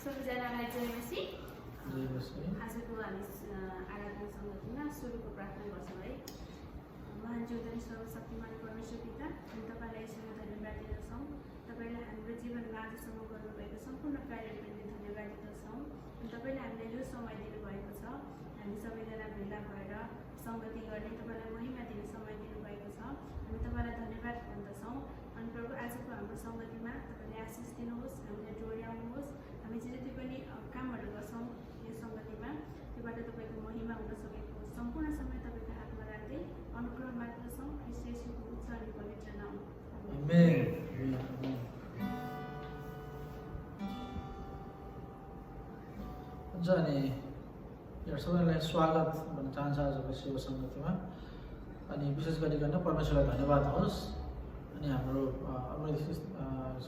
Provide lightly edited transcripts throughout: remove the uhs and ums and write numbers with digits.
सबैजनालाई जय मसी। आजको हामी आराधना सङ्गतिमा सुरुको प्रार्थना गर्छौँ है। महान ज्योति सर्वशक्तिमान परमेश्वर पिता, हामी तपाईँलाई यसरी धन्यवाद दिँदछौँ। तपाईँले हाम्रो जीवनमा आजसम्म गर्नुभएको सम्पूर्ण कार्यको निम्ति धन्यवाद दिँदछौँ। तपाईँले हामीलाई यो समय दिनुभएको छ, हामी सबैजना भेला भएर सङ्गति गर्ने, तपाईँलाई महिमा दिने समय दिनुभएको छ। हामी तपाईँलाई धन्यवाद भन्दछौँ। अनि प्रभु, आजको हाम्रो सङ्गतिमा तपाईँले आशिष दिनुहोस्, हामीलाई डोर्याउनुहोस्। हामी जे जति पनि कामहरू गर्छौँ यो सङ्गतिमा, त्योबाट तपाईँको महिमा हुन सकेको सम्पूर्ण समय तपाईँको हातमा राख्दै अनुग्रह माग्दछौँ। ख्रीष्ट उच्च अनि पवित्र नाम। हुन्छ अनि सबैलाई स्वागत भन्न चाहन्छ आजको शिव सङ्गतिमा। अनि विशेष गरिकन परमेश्वरलाई धन्यवाद होस्। अनि हाम्रो अमृत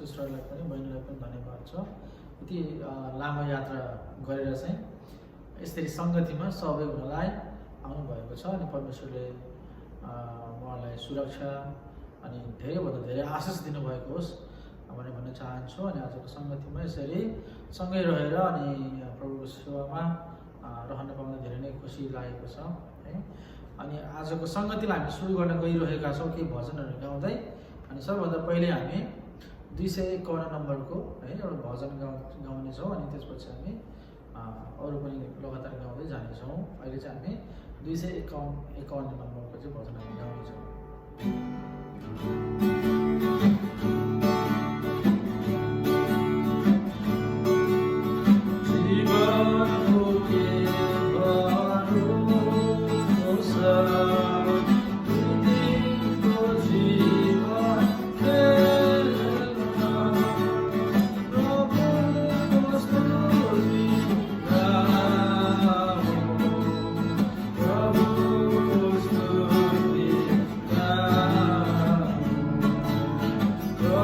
सिस्टरलाई पनि, बहिनीलाई पनि धन्यवाद छ। यति लामो यात्रा गरेर चाहिँ यसरी सङ्गतिमा सहभागी हुनलाई आउनुभएको छ। अनि परमेश्वरले उहाँलाई सुरक्षा अनि धेरैभन्दा धेरै आशिष दिनुभएको होस् भने भन्न चाहन्छु। अनि आजको सङ्गतिमा यसरी सँगै रहेर अनि प्रभुको सेवामा रहन पाउँदा धेरै नै खुसी लागेको छ है। अनि आजको सङ्गतिलाई हामी सुरु गर्न गइरहेका छौँ केही भजनहरू गाउँदै। अनि सबभन्दा पहिले हामी 251 नम्बरको है एउटा भजन गाउनेछौँ। अनि त्यसपछि हामी अरू पनि लगातार गाउँदै जानेछौँ। अहिले चाहिँ हामी 251 नम्बरको चाहिँ भजन हामी गाउनेछौँ। Oh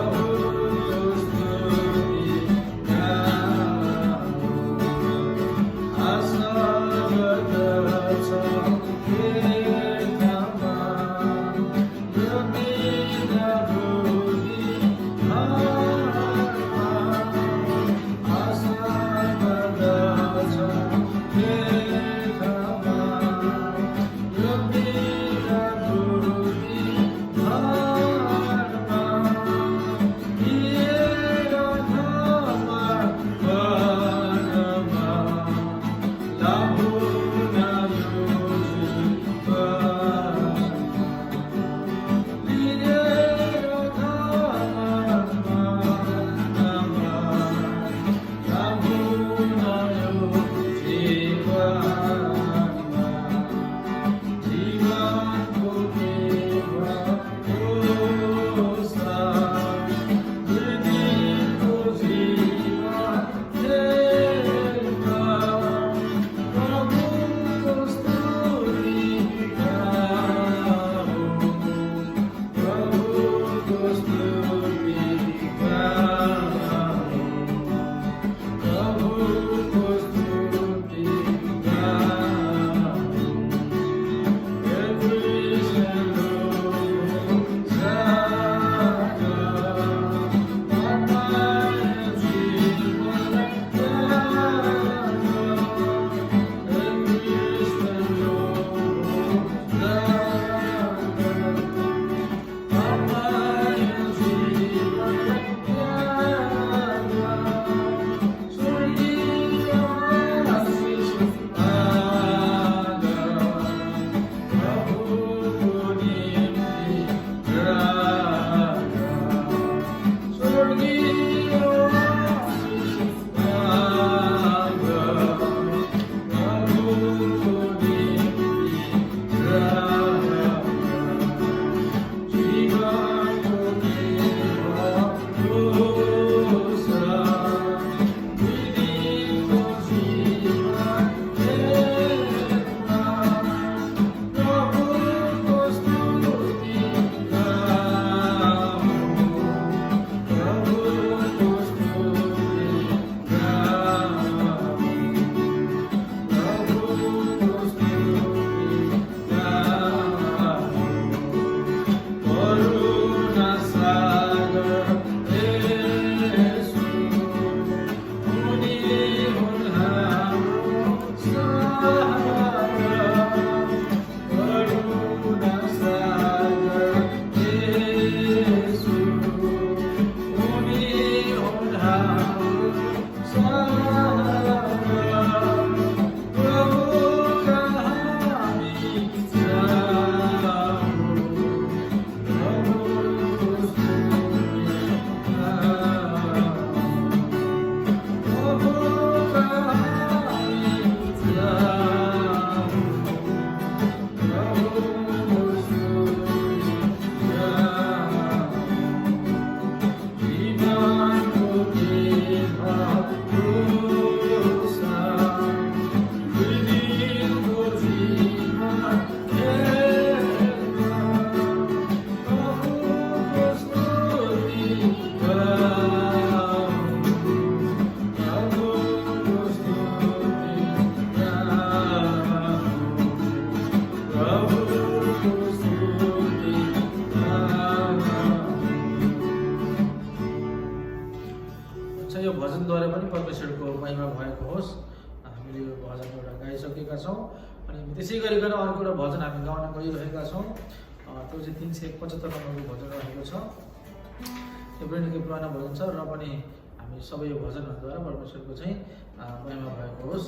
यो भजनद्वारा पनि परमेश्वरको महिमा भएको होस्। हामीले यो भजन एउटा गाइसकेका छौँ अनि त्यसै गरिकन अर्को एउटा भजन हामी गाउन गइरहेका छौँ। त्यो चाहिँ 375 नम्बरको भजन रहेको छ। त्यो पनि निकै पुरानो भजन छ र पनि हामी सबै यो भजनहरूद्वारा परमेश्वरको चाहिँ महिमा भएको होस्।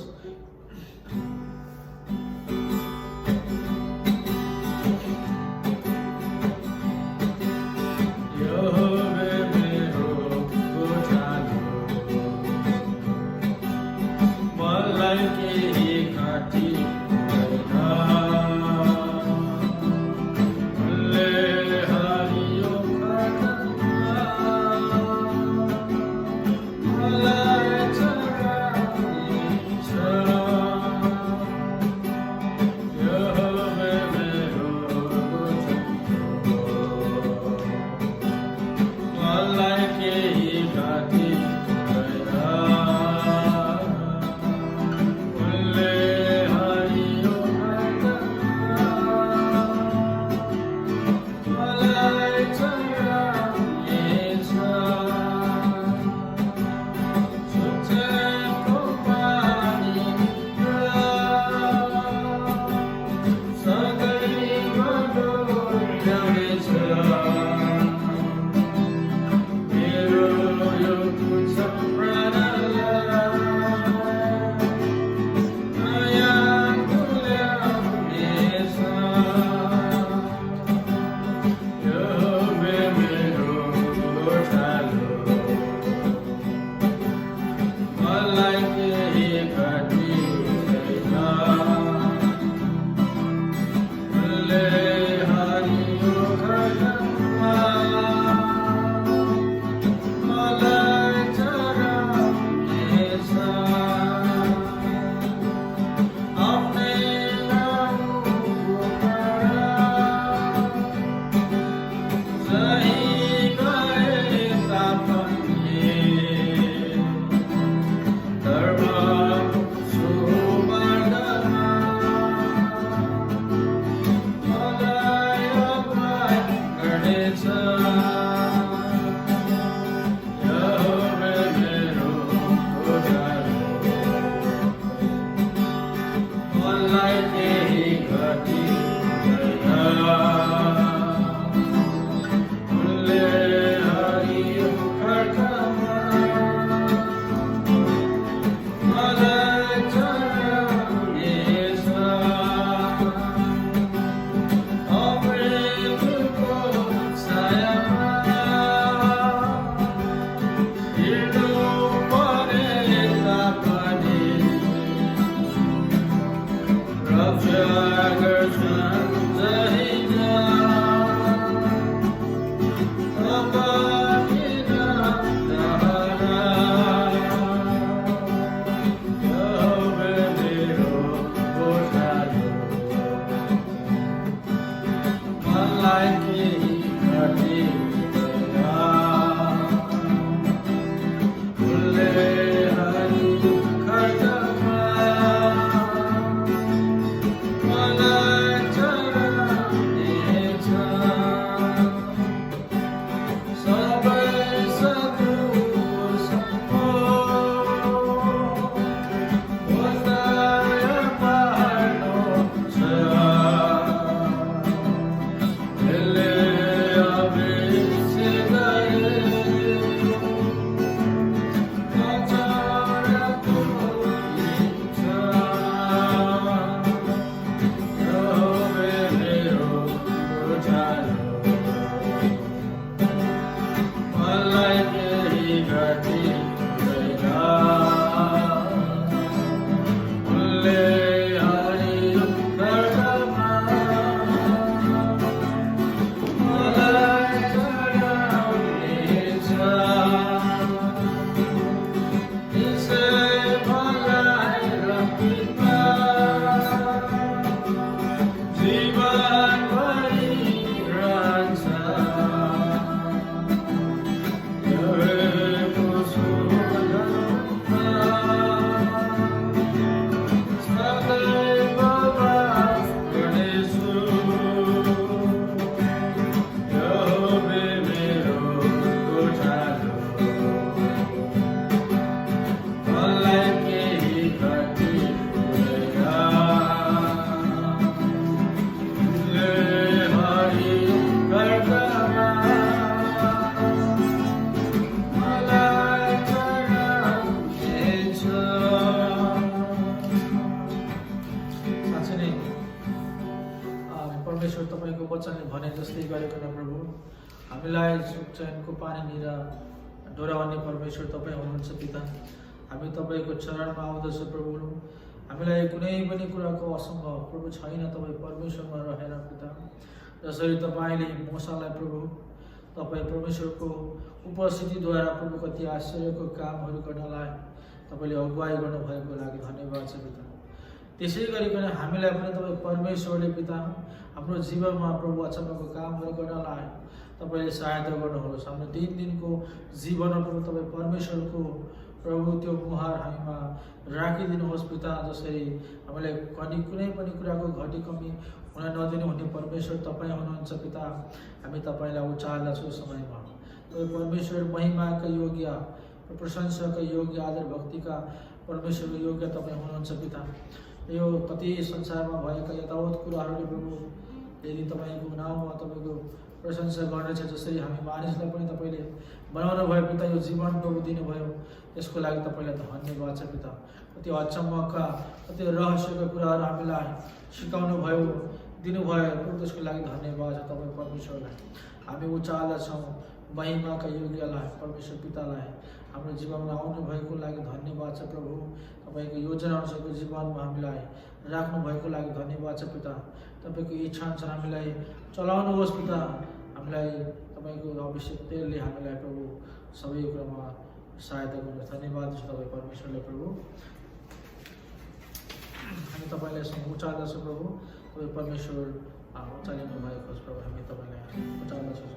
गरिकन प्रभु हामीलाई चयनको पानीनिर डोराउने परमेश्वर तपाईँ हुनुहुन्छ पिता। हामी तपाईँको चरणमा आउँदछ प्रभु। हामीलाई कुनै पनि कुराको असङ्ग प्रभु छैन तपाईँ परमेश्वरमा रहेर पिता। जसरी तपाईँले मूसालाई प्रभु तपाईँ परमेश्वरको उपस्थितिद्वारा प्रभु कति आश्चर्यको कामहरू गर्नलाई तपाईँले अगुवाई गर्नुभएको लागि धन्यवाद छ पिता। त्यसै गरिकन हामीलाई पनि तपाईँ परमेश्वरले पिता हाम्रो जीवनमा प्रभु अचम्मको कामहरू गर्नलाई तपाईँले सहायता गर्नुहोस्। हाम्रो दिनको जीवनमा प्रभु तपाईँ परमेश्वरको प्रभु त्यो मुहार हामीमा राखिदिनुहोस् पिता। जसरी हामीलाई कुनै पनि कुराको घटी कमी हुन नदिनु हुने परमेश्वर तपाईँ हुनुहुन्छ पिता। हामी तपाईँलाई उचाल्दछौँ समयमा। तपाईँ परमेश्वर महिमाका योग्य, प्रशंसाका योग्य, आदर भक्तिका परमेश्वरको योग्य तपाईँ हुनुहुन्छ पिता। यो कति संसारमा भएका यथावत कुराहरूले प्रभु यदि तपाईँको नाउँमा तपाईँको प्रशंसा गर्नेछ, जसरी हामी मानिसलाई पनि तपाईँले बनाउनु भयो पिता, यो जीवन प्रभु दिनुभयो, त्यसको लागि तपाईँलाई धन्यवाद छ पिता। कति अचम्मका कति रहस्यका कुराहरू हामीलाई सिकाउनु भयो, दिनुभयो प्रभु, त्यसको लागि धन्यवाद छ तपाईँ परमेश्वरलाई। हामी उचाल्दछौँ महिमाका योग्यलाई परमेश्वर पितालाई। हाम्रो जीवनमा आउनु भएको लागि धन्यवाद छ प्रभु। तपाईँको योजना अनुसारको जीवनमा हामीलाई राख्नु भएको लागि धन्यवाद छ पिता। तपाईँको इच्छा अनुसार हामीलाई चलाउनुहोस् पिता। हामीलाई तपाईँको अभिषेक तेलले हामीलाई प्रभु सबै कुरामा सहायता गर्नुहोस्। धन्यवाद छ तपाईँ परमेश्वरले प्रभु। हामी तपाईँलाई उचाल्दछौँ प्रभु। तपाईँ परमेश्वर उचालिनु भएको छ प्रभु। हामी तपाईँलाई उचाल्दछौँ।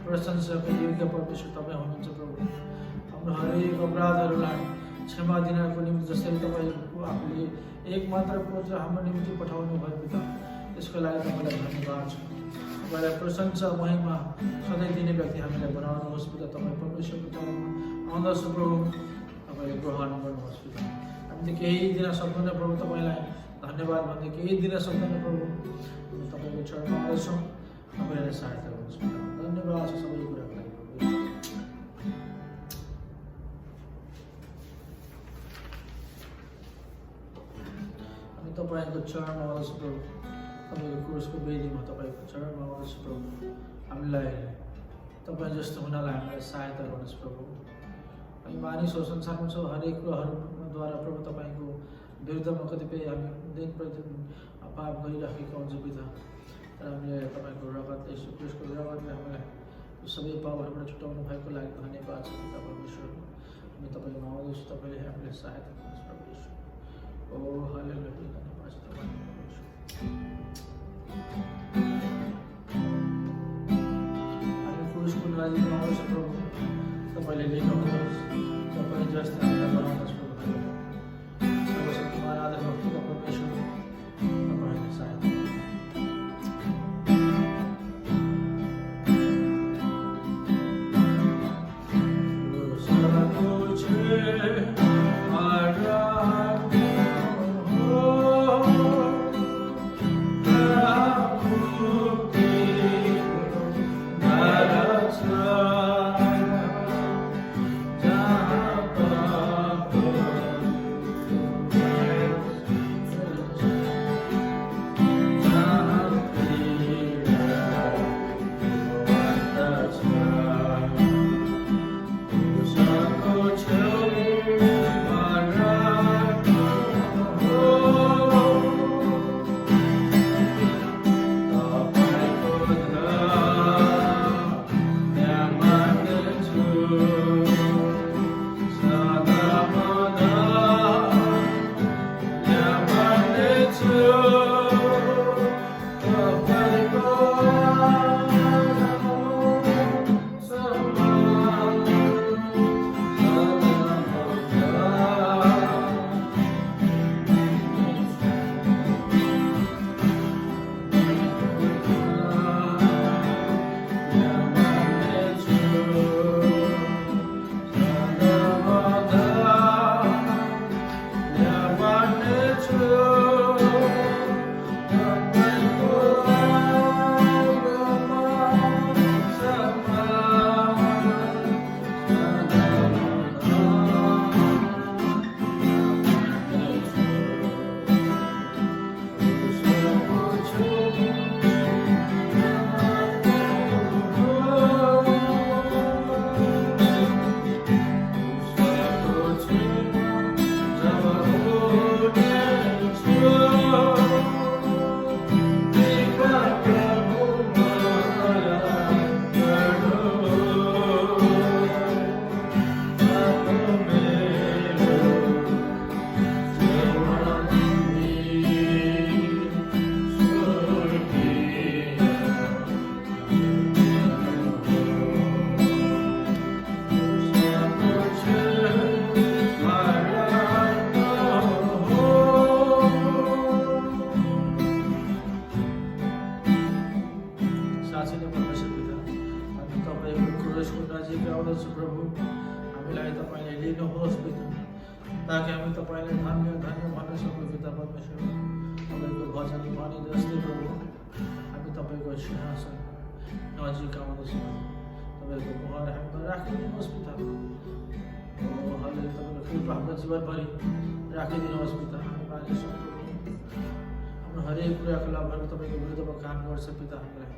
प्रशंसाको योग्य परमेश्वर तपाईँ हुनुहुन्छ प्रभु। हाम्रो हरेक अपराधहरूलाई क्षमा दिनको निम्ति जसरी तपाईँ आफूले एक मात्र पुत्र हाम्रो निम्ति पठाउनु भयो पिता, त्यसको लागि तपाईँलाई धन्यवाद छ। तपाईँलाई प्रशंसा महिमा सधैँ दिने व्यक्ति हामीलाई बनाउनुहोस् पिता। तपाईँ परमेश्वरको चरणमा आउँदछ प्रभु, तपाईँले ग्रहण गर्नुहोस् पिता। हामीले केही दिन सक्दैन प्रभु, तपाईँलाई धन्यवाद भन्दै केही दिन सक्दैन प्रभु। तपाईँको तपाईँको चरणमा आउँछौँ, तपाईँले सहायता गर्नुहोस् पिता। धन्यवाद छ सबै कुराको लागि प्रभु यीशु। हामी तपाईँको चरणमा आउँछौँ प्रभु, तपाईँको क्रुसको वेदीमा तपाईँको चरणमा आउँछौँ प्रभु। हामीलाई तपाईँ जस्तो हुनलाई हामीलाई सहायता गर्नुहोस् प्रभु। हामी मानिसहरू संसारमा छौँ, हरेक कुराहरूद्वारा प्रभु तपाईँको विरुद्धमा कतिपय हामी दिन प्रतिदिन पाप गरिराखेका हुन्छौँ पिता। तर हामीले तपाईँको रगत यसो क्रुसको रगतले हामीलाई यो सबै पापहरूबाट छुटाउनु भएको लागि धन्यवाद छ पिता परमेश्वर। हामी तपाईँमा आउँदैछौँ, तपाईँले हामीलाई सहायता गर्नुहोस् प्रभु यीशु। ओ हालेलुया, धन्यवाद छ तपाईँको परमेश्वर। हामी क्रुसको नजिकमा आउँछौँ प्रभु, तपाईँले लिनुहोस्, तपाईँ जस्तै हामीलाई बनाउनुहोस् प्रभु। सर्वशक्तिमान आदर भक्तिका परमेश्वर, तपाईँले सहायता ताकि हामी तपाईँलाई धन्य धन्य भन्न सकौँ पिता परमेश्वर। तपाईँको भजन भने जस्तै प्रभु हामी तपाईँको सिंहासन नजिक आउँदछौँ, तपाईँको मुहार हामीमा राखिदिनुहोस् पिता। उहाँले तपाईँको कृपा हाम्रो जीवनभरि राखिदिनुहोस् पिता। हामी मानिसौँ हाम्रो हरेक कुराको लाभहरू तपाईँको विरुद्धमा काम गर्छ पिता। हामीलाई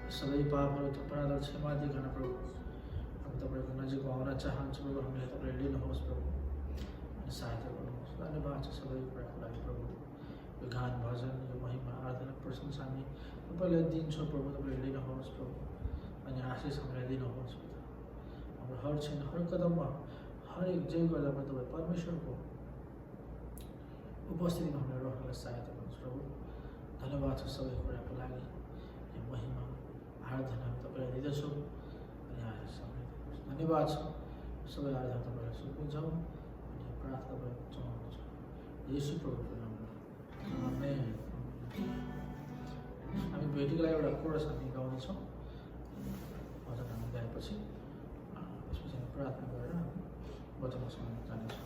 सबै पापहरू अपराधहरू क्षमा दिइकन प्रभु हामी तपाईँको नजिकमा आउन चाहन्छौँ प्रभु। हामीलाई तपाईँले लिनुहोस् प्रभु, सहायता गर्नुहोस्। धन्यवाद छ सबै कुराको लागि प्रभु। यो गान भजन, यो महिमा आराधना प्रशंसा हामी तपाईँलाई दिन्छौँ प्रभु। तपाईँले लिनुहोस् प्रभु अनि आशिष हामीलाई दिनुहोस् पिता। हाम्रो हर क्षण हर कदममा हरेक जे गर्दा पनि तपाईँ परमेश्वरको उपस्थितिमा हामीलाई रहनलाई सहायता गर्नुहोस् प्रभु। धन्यवाद छ सबै कुराको लागि। यो महिमा आराधना हामी तपाईँलाई दिँदछौँ अनि आशिष हामीलाई दिनुहोस्। धन्यवाद छ सबै आराधना तपाईँलाई सुनिन्छौँ अनि प्रार्थना गरेको चाहन्छु येशू प्रभुको नाममा, आमेन। हामी भेटीको लागि एउटा कोरस हामी गाउँदैछौँ। भजन हामी गाएपछि त्यसपछि हामी प्रार्थना गरेर वचनसँग जानेछौँ।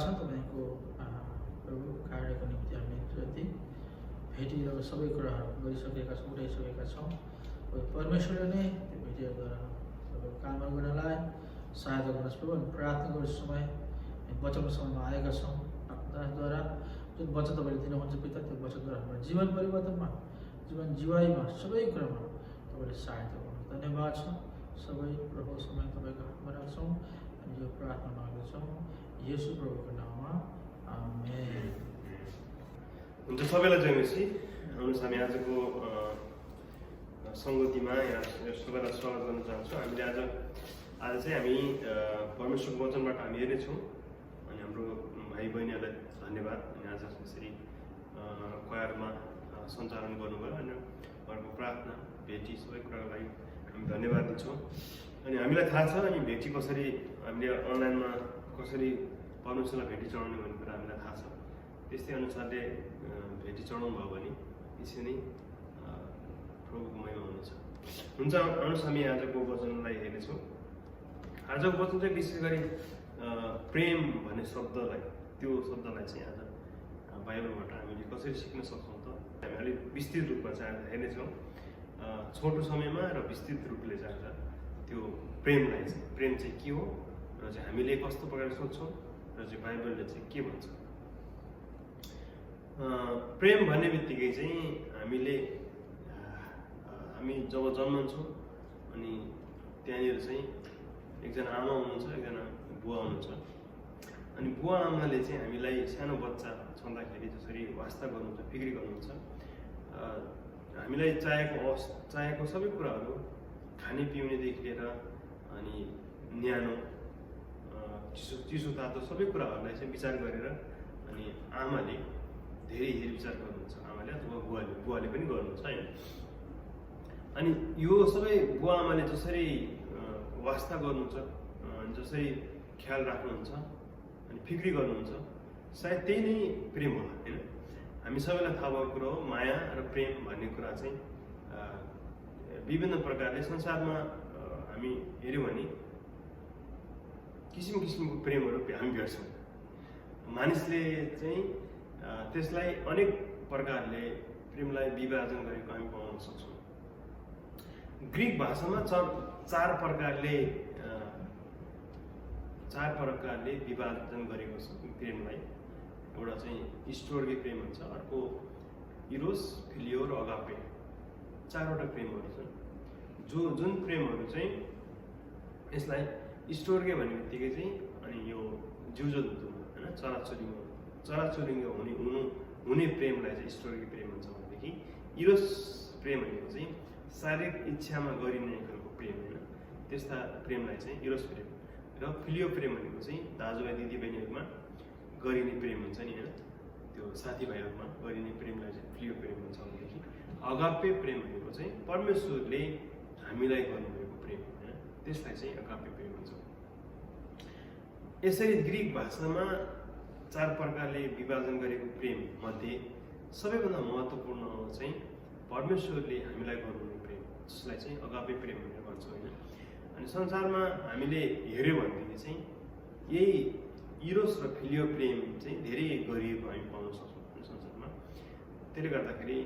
छ तपाईँको प्रभु कार्यको निम्ति हामी जति भेटिएर सबै कुराहरू गरिसकेका छौँ, उठाइसकेका छौँ। परमेश्वरले नै त्यो भेटिएद्वारा तपाईँको कामहरू गर्नलाई सहायता गर्नुहोस् प्रभु। हामी प्रार्थना गर्छु समय वचनको समयमा आएका छौँ आफ्नो दासद्वारा जुन वचन तपाईँले दिनुहुन्छ पिता, त्यो वचनद्वारा हाम्रो जीवन परिवर्तनमा, जीवन जीवाइमा, सबै कुरामा तपाईँले सहायता गर्नु। धन्यवाद छ। सबै प्रभु समय तपाईँको हातमा राख्छौँ। हामी यो प्रार्थना माग्दछौँ येशू प्रभुको नाममा, आमेन। हुन्छ, सबैलाई जय मसीह। आउनुहोस् हामी आजको सङ्गतिमा यहाँ सबैलाई स्वागत गर्न चाहन्छु। हामीले आज चाहिँ हामी परमेश्वरको वचनबाट हामी हेर्नेछौँ। अनि हाम्रो भाइ बहिनीहरूलाई धन्यवाद। अनि आज यसरी क्वायरमा सञ्चालन गर्नुभयो अनि उहाँहरूको प्रार्थना भेटी सबै कुराको लागि हामी धन्यवाद दिन्छौँ। अनि हामीलाई थाहा छ अनि भेटी कसरी हामीले अनलाइनमा कसरी परमेश्वरलाई भेटी चढाउने भन्ने कुरा हामीलाई थाहा छ। त्यस्तै अनुसारले भेटी चढाउनु भयो भने यसरी नै प्रभुको महिमा हुनेछ। हुन्छ, आउनुहोस् हामी आजको वचनलाई हेर्नेछौँ। आजको वचन चाहिँ विशेष गरी प्रेम भन्ने शब्दलाई, त्यो शब्दलाई चाहिँ आज बाइबलबाट हामीले कसरी सिक्न सक्छौँ त हामी अलिक विस्तृत रूपमा चाहिँ आज हेर्नेछौँ। छोटो समयमा र विस्तृत रूपले चाहिँ आज त्यो प्रेमलाई चाहिँ, प्रेम चाहिँ के हो र चाहिँ हामीले कस्तो प्रकारले सोध्छौँ र चाहिँ बाइबलले चाहिँ के भन्छ। प्रेम भन्ने बित्तिकै चाहिँ हामी जब जन्मन्छौँ अनि त्यहाँनिर चाहिँ एकजना आमा हुनुहुन्छ, एकजना बुवा हुनुहुन्छ। अनि बुवा आमाले चाहिँ हामीलाई सानो बच्चा छँदाखेरि जसरी वास्ता गर्नुहुन्छ, फिक्री गर्नुहुन्छ, हामीलाई चाहेको सबै कुराहरू खाने पिउनेदेखि लिएर अनि न्यानो चिसो तातो सबै कुराहरूलाई चाहिँ विचार गरेर अनि आमाले धेरै विचार गर्नुहुन्छ। आमाले अथवा बुवाले पनि गर्नुहुन्छ होइन। अनि यो सबै बुवा आमाले जसरी वास्ता गर्नुहुन्छ, जसरी ख्याल राख्नुहुन्छ अनि फिक्री गर्नुहुन्छ, सायद त्यही नै प्रेम होला होइन। हामी सबैलाई थाहा भएको कुरो हो, माया र प्रेम भन्ने कुरा चाहिँ विभिन्न प्रकारले संसारमा हामी हेऱ्यौँ भने किसिम किसिमको प्रेमहरू हामी भेट्छौँ। मानिसले चाहिँ त्यसलाई अनेक प्रकारले प्रेमलाई विभाजन गरेको हामी पाउन सक्छौँ। ग्रिक भाषामा चार प्रकारले विभाजन गरेको छ प्रेमलाई। एउटा चाहिँ स्टोर्गे प्रेम हुन्छ, अर्को इरोस, फिलियो र अगापे, चारवटा प्रेमहरू छन्। जुन प्रेमहरू चाहिँ यसलाई स्टोर्गे भन्ने बित्तिकै चाहिँ अनि यो जिउजन्तुमा होइन चराचुरुङ्गी हुने प्रेमलाई चाहिँ स्टोर्गे प्रेम हुन्छ भनेदेखि इरोस प्रेम भनेको चाहिँ शारीरिक इच्छामा गरिने खालको प्रेम होइन, त्यस्ता प्रेमलाई चाहिँ इरोस प्रेम। र फिलियो प्रेम भनेको चाहिँ दाजुभाइ दिदीबहिनीहरूमा गरिने प्रेम हुन्छ नि होइन, त्यो साथीभाइहरूमा गरिने प्रेमलाई चाहिँ फिलियो प्रेम भन्छ भनेदेखि अगापे प्रेम भनेको चाहिँ परमेश्वरले हामीलाई गर्नुभएको प्रेम होइन, त्यसलाई चाहिँ अगापे प्रेम भन्छ। यसरी ग्रिक भाषामा चार प्रकारले विभाजन गरेको प्रेम मध्ये सबैभन्दा महत्त्वपूर्ण चाहिँ परमेश्वरले हामीलाई गर्नुहुने प्रेम, जसलाई चाहिँ अगापे प्रेम भनेर भन्छ होइन। अनि संसारमा हामीले हेऱ्यौँ भनेदेखि चाहिँ यही इरोस र फिलियो प्रेम चाहिँ धेरै गरिएको हामी पाउन सक्छौँ संसारमा। त्यसले गर्दाखेरि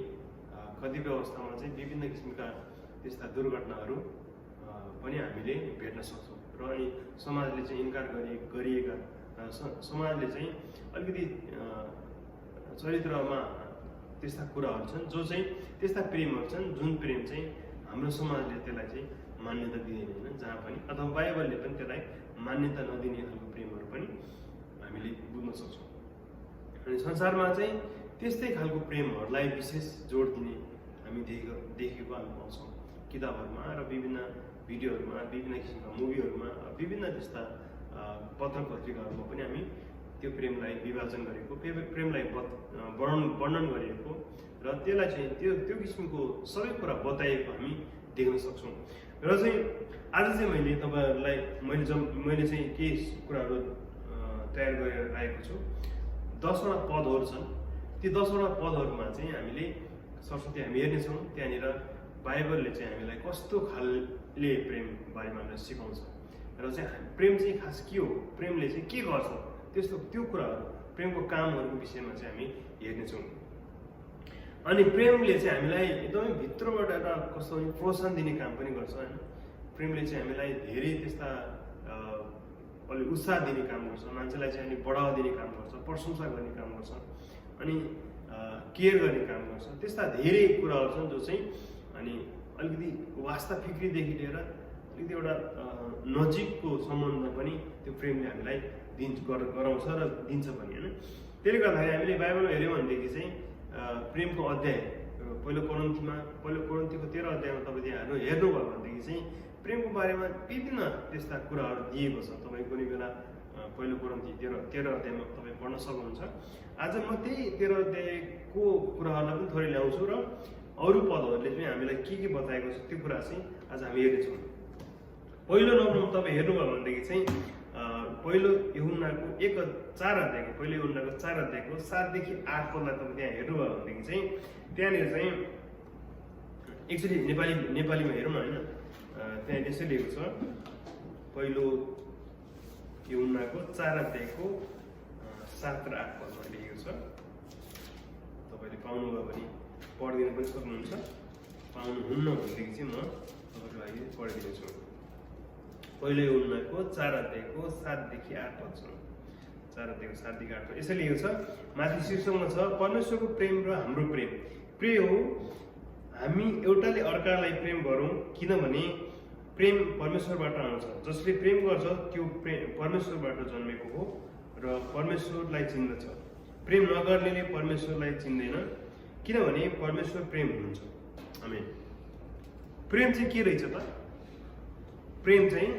कतिपय अवस्थामा चाहिँ विभिन्न किसिमका त्यस्ता दुर्घटनाहरू पनि हामीले भेट्न सक्छौँ। र अनि समाजले चाहिँ इन्कार गरिएका समाजले चाहिँ अलिकति चरित्रमा त्यस्ता कुराहरू छन् जो चाहिँ त्यस्ता प्रेमहरू छन् जुन प्रेम चाहिँ हाम्रो समाजले त्यसलाई चाहिँ मान्यता दिँदैन होइन, जहाँ पनि अथवा बाइबलले पनि त्यसलाई मान्यता नदिने खालको प्रेमहरू पनि हामीले बुझ्न सक्छौँ। अनि संसारमा चाहिँ त्यस्तै खालको प्रेमहरूलाई विशेष जोड दिने हामी देखेको हामी पाउँछौँ किताबहरूमा र विभिन्न भिडियोहरूमा, विभिन्न किसिमका मुभीहरूमा, विभिन्न त्यस्ता पत्र पत्रिकाहरूमा पनि हामी त्यो प्रेमलाई विभाजन गरेको, प्रेमलाई वर्णन गरिएको र त्यसलाई चाहिँ त्यो किसिमको सबै कुरा बताइएको हामी देख्न सक्छौँ। र चाहिँ आज चाहिँ मैले तपाईँहरूलाई मैले चाहिँ केही कुराहरू तयार गरेर राखेको छु। 10वटा पदहरू छन्। ती 10वटा पदहरूमा चाहिँ हामीले सरस्वती हामी हेर्नेछौँ। त्यहाँनिर बाइबलले चाहिँ हामीलाई कस्तो खालले प्रेम बारेमा हामीलाई सिकाउँछ र चाहिँ प्रेम चाहिँ खास के हो, प्रेमले चाहिँ के गर्छ त्यो कुराहरू प्रेमको कामहरूको विषयमा चाहिँ हामी हेर्नेछौँ। अनि प्रेमले चाहिँ हामीलाई एकदमै भित्रबाट एउटा कस्तो भने प्रोत्साहन दिने काम पनि गर्छ होइन। प्रेमले चाहिँ हामीलाई धेरै त्यस्ता अलिक उत्साह दिने काम गर्छ, मान्छेलाई चाहिँ अलिक बढावा दिने काम गर्छ, प्रशंसा गर्ने काम गर्छ, अनि केयर गर्ने काम गर्छ। त्यस्ता धेरै कुराहरू छन् जो चाहिँ अनि अलिकति वास्ता फिक्रीदेखि लिएर अलिकति एउटा नजिकको सम्बन्ध पनि त्यो प्रेमले हामीलाई गराउँछ र दिन्छ पनि होइन। त्यसले गर्दाखेरि हामीले बाइबलमा हेऱ्यौँ भनेदेखि चाहिँ प्रेमको अध्याय पहिलो कोरिन्थीको 13 अध्यायमा तपाईँ त्यहाँ हेर्नुभयो भनेदेखि चाहिँ प्रेमको बारेमा विभिन्न त्यस्ता कुराहरू दिएको छ। तपाईँ कुनै बेला पहिलो कोरिन्थी 13 अध्यायमा तपाईँ पढ्न सक्नुहुन्छ। आज म त्यही 13 अध्यायको कुराहरूलाई पनि थोरै ल्याउँछु र अरू पदहरूले चाहिँ हामीलाई के बताएको छ त्यो कुरा चाहिँ आज हामी हेर्नेछौँ। पहिलो नम्बरमा तपाईँ हेर्नुभयो भनेदेखि चाहिँ पहिलो यूहन्नाको 4 अध्यायको 7 देखि 8 पदलाई तपाईँ त्यहाँ हेर्नुभयो भनेदेखि चाहिँ त्यहाँनिर चाहिँ एक्चुअली नेपालीमा हेरौँ न होइन। त्यहाँ यसै लेखेको छ पहिलो यूहन्नाको 4 अध्यायको 7 र 8 पदमा लेखेको छ। तपाईँले पाउनुभयो भने पढिदिनु पनि सक्नुहुन्छ, पाउनुहुन्न भनेदेखि चाहिँ म तपाईँको लागि पढिदिनेछु। पहिलो यूहन्नाको 4 अध्यायको 7 देखि 8 पद छ। 4 अध्यायको 7 देखि 8 पद यसै लेखेको छ। माथि शीर्षकमा छ परमेश्वरको प्रेम र हाम्रो प्रेम। प्रेम हो हामी एउटाले अर्कालाई प्रेम गरौँ, किनभने प्रेम परमेश्वरबाट आउँछ। जसले प्रेम गर्छ त्यो परमेश्वरबाट जन्मेको हो र परमेश्वरलाई चिन्दछ। प्रेम नगर्नेले परमेश्वरलाई चिन्दैन, किनभने परमेश्वर प्रेम हुनुहुन्छ। आमेन। प्रेम चाहिँ के रहेछ त? प्रेम चाहिँ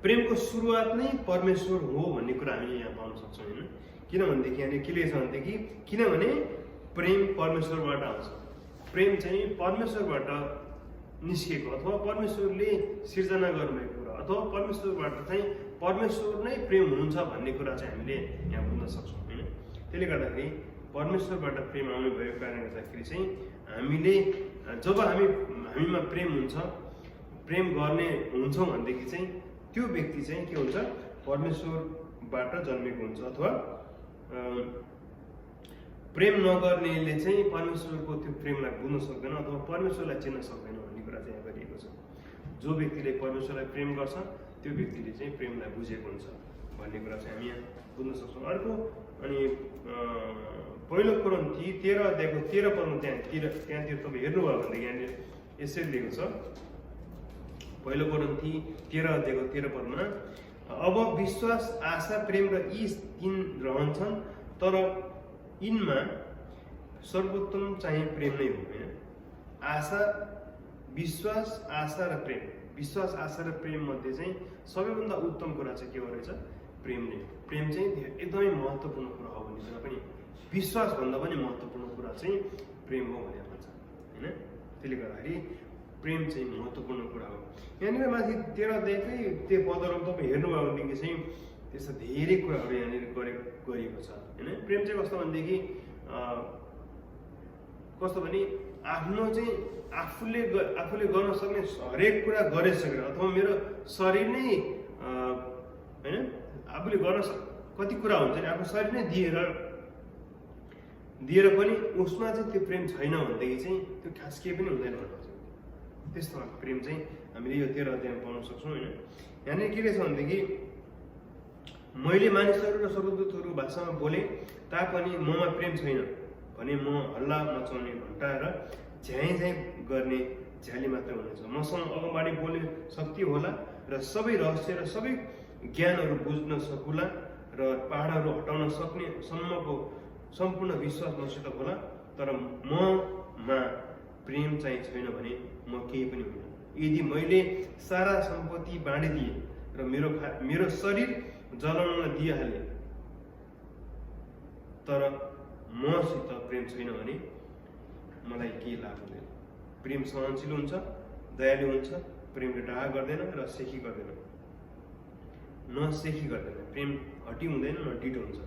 प्रेमको सुरुवात नै परमेश्वर हो भन्ने कुरा हामीले यहाँ पाउन सक्छौँ होइन। किनभनेदेखि यहाँनिर के लेखेको छ भनेदेखि किनभने प्रेम परमेश्वरबाट आउँछ। प्रेम चाहिँ परमेश्वरबाट निस्केको अथवा परमेश्वरले सिर्जना गर्नुभएको कुरा अथवा परमेश्वरबाट चाहिँ परमेश्वर नै प्रेम हुनुहुन्छ भन्ने कुरा चाहिँ हामीले यहाँ बुझ्न सक्छौँ होइन। त्यसले गर्दाखेरि परमेश्वरबाट प्रेम आउने भएको कारणले गर्दाखेरि चाहिँ हामीले जब हामीमा प्रेम हुन्छ, प्रेम गर्ने हुन्छौँ भनेदेखि चाहिँ त्यो व्यक्ति चाहिँ के हुन्छ? परमेश्वरबाट जन्मेको हुन्छ। अथवा प्रेम नगर्नेले चाहिँ परमेश्वरको त्यो प्रेमलाई बुझ्न सक्दैन अथवा परमेश्वरलाई चिन्न सक्दैन भन्ने कुरा चाहिँ यहाँ गरिएको छ। जो व्यक्तिले परमेश्वरलाई प्रेम गर्छ त्यो व्यक्तिले चाहिँ प्रेमलाई बुझेको हुन्छ भन्ने कुरा चाहिँ हामी यहाँ बुझ्न सक्छौँ। अर्को अनि पहिलो कोरिन्थी 13 अध्यायको 13 पदमा त्यहाँतिर तपाईँ हेर्नुभयो भनेदेखि यहाँनिर यसरी लेखेको छ। पहिलो कोरिन्थी 13 अध्यायको 13 पदमा अब विश्वास, आशा, प्रेम र यी 3 रहन्छन्, तर यिनमा सर्वोत्तम चाहिँ प्रेम नै हो होइन। विश्वास, आशा र प्रेम। विश्वास, आशा र प्रेम मध्ये चाहिँ सबैभन्दा उत्तम कुरा चाहिँ के हो रहेछ? प्रेम नै। प्रेम चाहिँ एकदमै महत्त्वपूर्ण कुरा हो भन्ने कुरा पनि, विश्वास भन्दा पनि महत्त्वपूर्ण कुरा चाहिँ प्रेम हो भनेर भन्छ होइन। त्यसले गर्दाखेरि प्रेम चाहिँ महत्त्वपूर्ण कुरा हो। यहाँनिर माथि 13 अध्यायकै त्यो पदहरू तपाईँ हेर्नुभयो भनेदेखि चाहिँ त्यस्ता धेरै कुराहरू यहाँनिर गरिएको छ होइन। प्रेम चाहिँ कस्तो भनेदेखि कस्तो भने आफ्नो चाहिँ आफूले गर्न सक्ने हरेक कुरा गरिसकेर अथवा मेरो शरीर नै होइन आफूले गर्न कति कुरा हुन्छ नि आफ्नो शरीर नै दिएर पनि उसमा चाहिँ त्यो प्रेम छैन भनेदेखि चाहिँ त्यो खास केही पनि हुँदैन भन्छ। त्यस्तो प्रेम चाहिँ हामीले यो 13 अध्यायमा पाउन सक्छौँ होइन। यहाँनिर के रहेछ भनेदेखि मैले मानिसहरू र स्वर्गदूतहरू भाषामा बोले तापनि ममा प्रेम छैन भने म हल्ला मचाउने घन्टा र झ्याइ गर्ने झ्याली मात्र हुनेछ। मसँग अगाडि बोल्ने शक्ति होला र सबै रहस्य र सबै ज्ञानहरू बुझ्न सकुला र पहाडहरू हटाउन सक्ने सम्मको सम्पूर्ण विश्वास मसित होला, तर ममा प्रेम चाहिँ छैन भने म केही पनि होइन। यदि मैले सारा सम्पत्ति बाँडिदिएँ र मेरो शरीर जलाउन दिइहालेँ तर मसित प्रेम छैन भने मलाई केही लाभ हुँदैन। प्रेम सहनशील हुन्छ, दयालु हुन्छ, प्रेमले डाहा गर्दैन र सेखी गर्दैन, नसेखी गर्दैन। प्रेम हटी हुँदैन न ढिटो हुन्छ।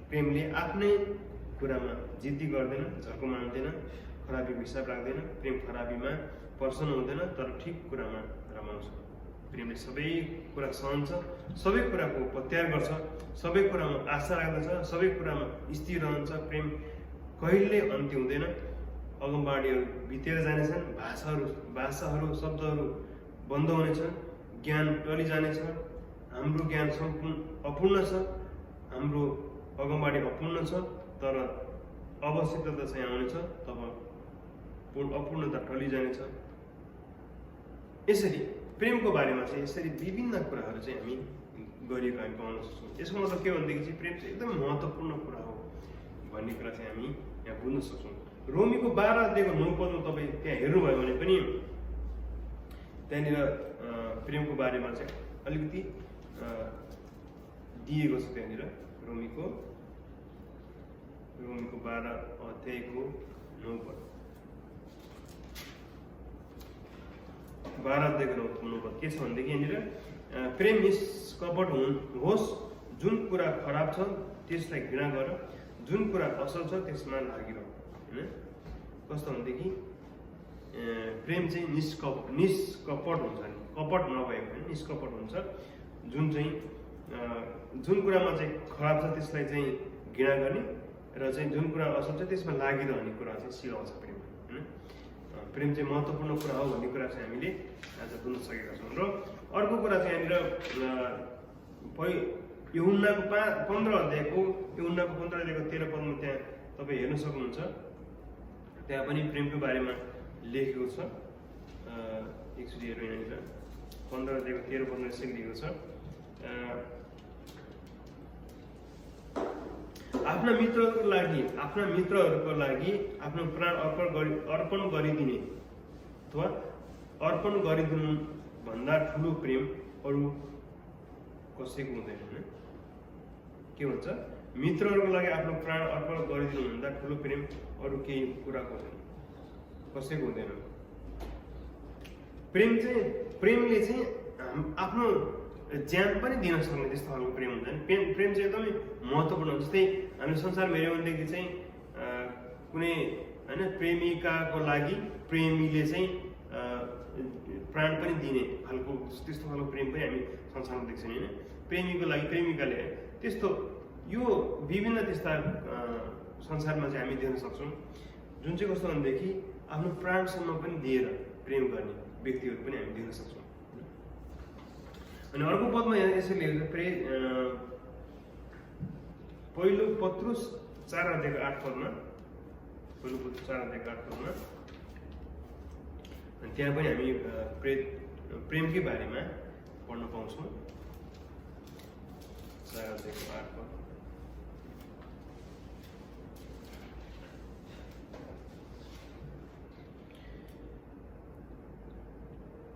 प्रेमले आफ्नै कुरामा जिद्दी गर्दैन, झर्को मान्दैन, खराबीको हिसाब राख्दैन। प्रेम खराबीमा पर्सन हुँदैन तर ठिक कुरामा रमाउँछ। प्रेमले सबै कुरा सहन्छ, सबै कुराको प्रत्याहार गर्छ, सबै कुरामा आशा राख्दछ, सबै कुरामा स्थिर रहन्छ। प्रेम कहिले अन्त्य हुँदैन। अगमबाडीहरू बितेर जानेछन्, भाषाहरू शब्दहरू बन्द हुनेछन्, ज्ञान टली जानेछ, हाम्रो ज्ञान सम्पूर्ण अपूर्ण छ, हाम्रो अगमबाडी अपूर्ण छ, तर आवश्यकता चाहिँ आउनेछ तब अपूर्णता टली जानेछ। यसरी प्रेमको बारेमा चाहिँ यसरी विभिन्न कुराहरू चाहिँ हामी गरिएको हामी पाउन सक्छौँ। यसको मतलब के भनेदेखि चाहिँ प्रेम चाहिँ एकदम महत्त्वपूर्ण कुरा हो भन्ने कुरा चाहिँ हामी यहाँ बुझ्न सक्छौँ। रोमीको 12 अध्यायको 9 पदमा तपाईँ त्यहाँ हेर्नुभयो भने पनि त्यहाँनिर प्रेमको बारेमा चाहिँ अलिकति दिएको छ। त्यहाँनिर रोमीको 12 अध्यायको 9 पद, 12 अध्यायको 9 पद के छ भनेदेखि यहाँनिर प्रेम निष्कपट होस्, जुन कुरा खराब छ त्यसलाई घृणा गर, जुन कुरा असल छ त्यसमा लागिरह। होइन कस्तो भनेदेखि प्रेम चाहिँ निष्कपट हुन्छ नि, कपट नभएको होइन, निष्कपट हुन्छ। जुन कुरामा चाहिँ खराब छ त्यसलाई चाहिँ घृणा गर्ने र चाहिँ जुन कुरा असल छ त्यसमा लागिरहने कुरा चाहिँ सिकाउँछ प्रेम। होइन प्रेम चाहिँ महत्त्वपूर्ण कुरा हो भन्ने कुरा चाहिँ हामीले आज बुझ्न सकेका छौँ। र अर्को कुरा चाहिँ यहाँनिर यूहन्नाको 15 अध्यायको 13 पदमा त्यहाँ तपाईँ हेर्न सक्नुहुन्छ। त्यहाँ पनि प्रेमको बारेमा लेखेको छ। एकचोटि हेरौँ यहाँनिर 15 अध्यायको 13 पदमा यसरी लेखेको छ, आफ्ना मित्रहरूको लागि आफ्नो प्राण अर्पण गरिदिने अथवा अर्पण गरिदिनु भन्दा ठुलो प्रेम अरू कसैको हुँदैन। होइन के भन्छ? मित्रहरूको लागि आफ्नो प्राण अर्पण गरिदिनु भन्दा ठुलो प्रेम अरू केही कुराको हुँदैन, कसैको हुँदैन। प्रेमले चाहिँ आफ्नो ज्यान पनि दिन सक्ने त्यस्तो खालको प्रेम हुन्छ। प्रेम चाहिँ एकदमै महत्त्वपूर्ण हो। जस्तै हामीले संसारमा हेऱ्यौँ भनेदेखि चाहिँ कुनै होइन प्रेमिकाको लागि प्रेमीले चाहिँ प्राण पनि दिने खालको त्यस्तो खालको प्रेम पनि हामी संसारमा देख्छौँ। होइन प्रेमीको लागि प्रेमिकाले त्यस्तो यो विभिन्न त्यस्ता संसारमा चाहिँ हामी देख्न सक्छौँ, जुन चाहिँ कस्तो भनेदेखि आफ्नो प्राणसम्म पनि दिएर प्रेम गर्ने व्यक्तिहरू पनि हामी देख्न सक्छौँ। अनि अर्को पदमा यहाँ यसरी लेखेको पहिलो पत्रुस 4 अध्यायको 8 पदमा, पहिलो पत्रुस 4 अध्यायको 8 पदमा अनि त्यहाँ पनि हामी प्रेमकै बारेमा पढ्न पाउँछौँ। 4 अध्यायको 8 पद,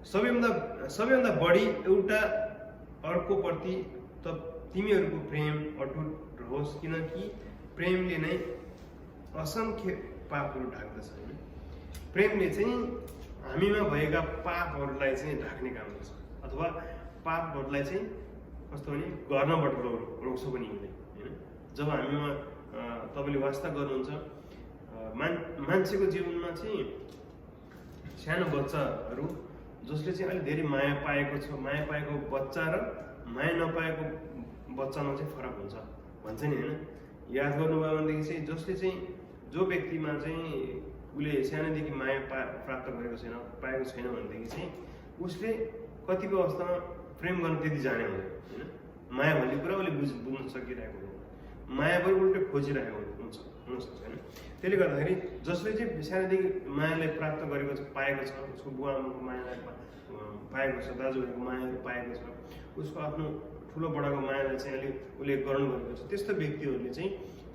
सबैभन्दा बढी एउटा अर्कोप्रति तिमीहरूको प्रेम अटुट रहोस्, किनकि प्रेमले नै असङ्ख्य पापहरू ढाक्दछ। होइन प्रेमले चाहिँ हामीमा भएका पापहरूलाई चाहिँ ढाक्ने काम गर्छ, अथवा पापहरूलाई चाहिँ कस्तो भने गर्नबाट रोक्छ पनि यसले। होइन जब हामीमा तपाईँले वास्ता गर्नुहुन्छ, मान्छेको जीवनमा चाहिँ सानो बच्चाहरू जसले चाहिँ अलिक धेरै माया पाएको बच्चा र माया नपाएको बच्चामा चाहिँ फरक हुन्छ भन्छ नि। होइन याद गर्नुभयो भनेदेखि चाहिँ जसले चाहिँ जो व्यक्तिमा चाहिँ उसले सानैदेखि माया प्राप्त पाएको छैन भनेदेखि चाहिँ उसले कतिपय अवस्थामा प्रेम गर्न त्यति जाने हुँदैन। होइन माया भन्ने कुरा उसले बुझ्न सकिरहेको हुँदैन, माया पनि उल्टै खोजिरहेको हुनसक्छ। होइन त्यसले गर्दाखेरि जसले चाहिँ सानैदेखि मायालाई प्राप्त गरेको छ, पाएको छ, उसको बुवा आमाको मायालाई पाएको छ, दाजुभाइको मायाहरू पाएको छ, उसको आफ्नो ठुलो बडाको मायालाई चाहिँ अलिक उसले ग्रहण गरेको छ, त्यस्तो व्यक्तिहरूले चाहिँ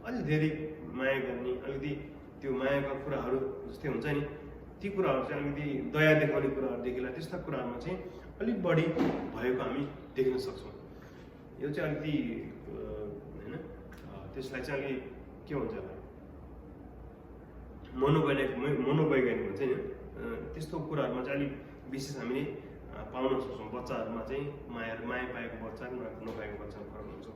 अलिक धेरै माया गर्ने, अलिकति त्यो मायाका कुराहरू जस्तै हुन्छ नि ती कुराहरू चाहिँ अलिकति दया देखाउने कुराहरूदेखिलाई त्यस्ता कुराहरूमा चाहिँ अलिक बढी भएको हामी देख्न सक्छौँ। यो चाहिँ अलिकति होइन त्यसलाई चाहिँ अलिक के भन्छ मनोवैज्ञानिक भन्छ नि, त्यस्तो कुराहरूमा चाहिँ अलिक विशेष हामीले पाउन सक्छौँ। बच्चाहरूमा चाहिँ माया पाएको बच्चा र नपाएको बच्चामा फरक हुन्छ।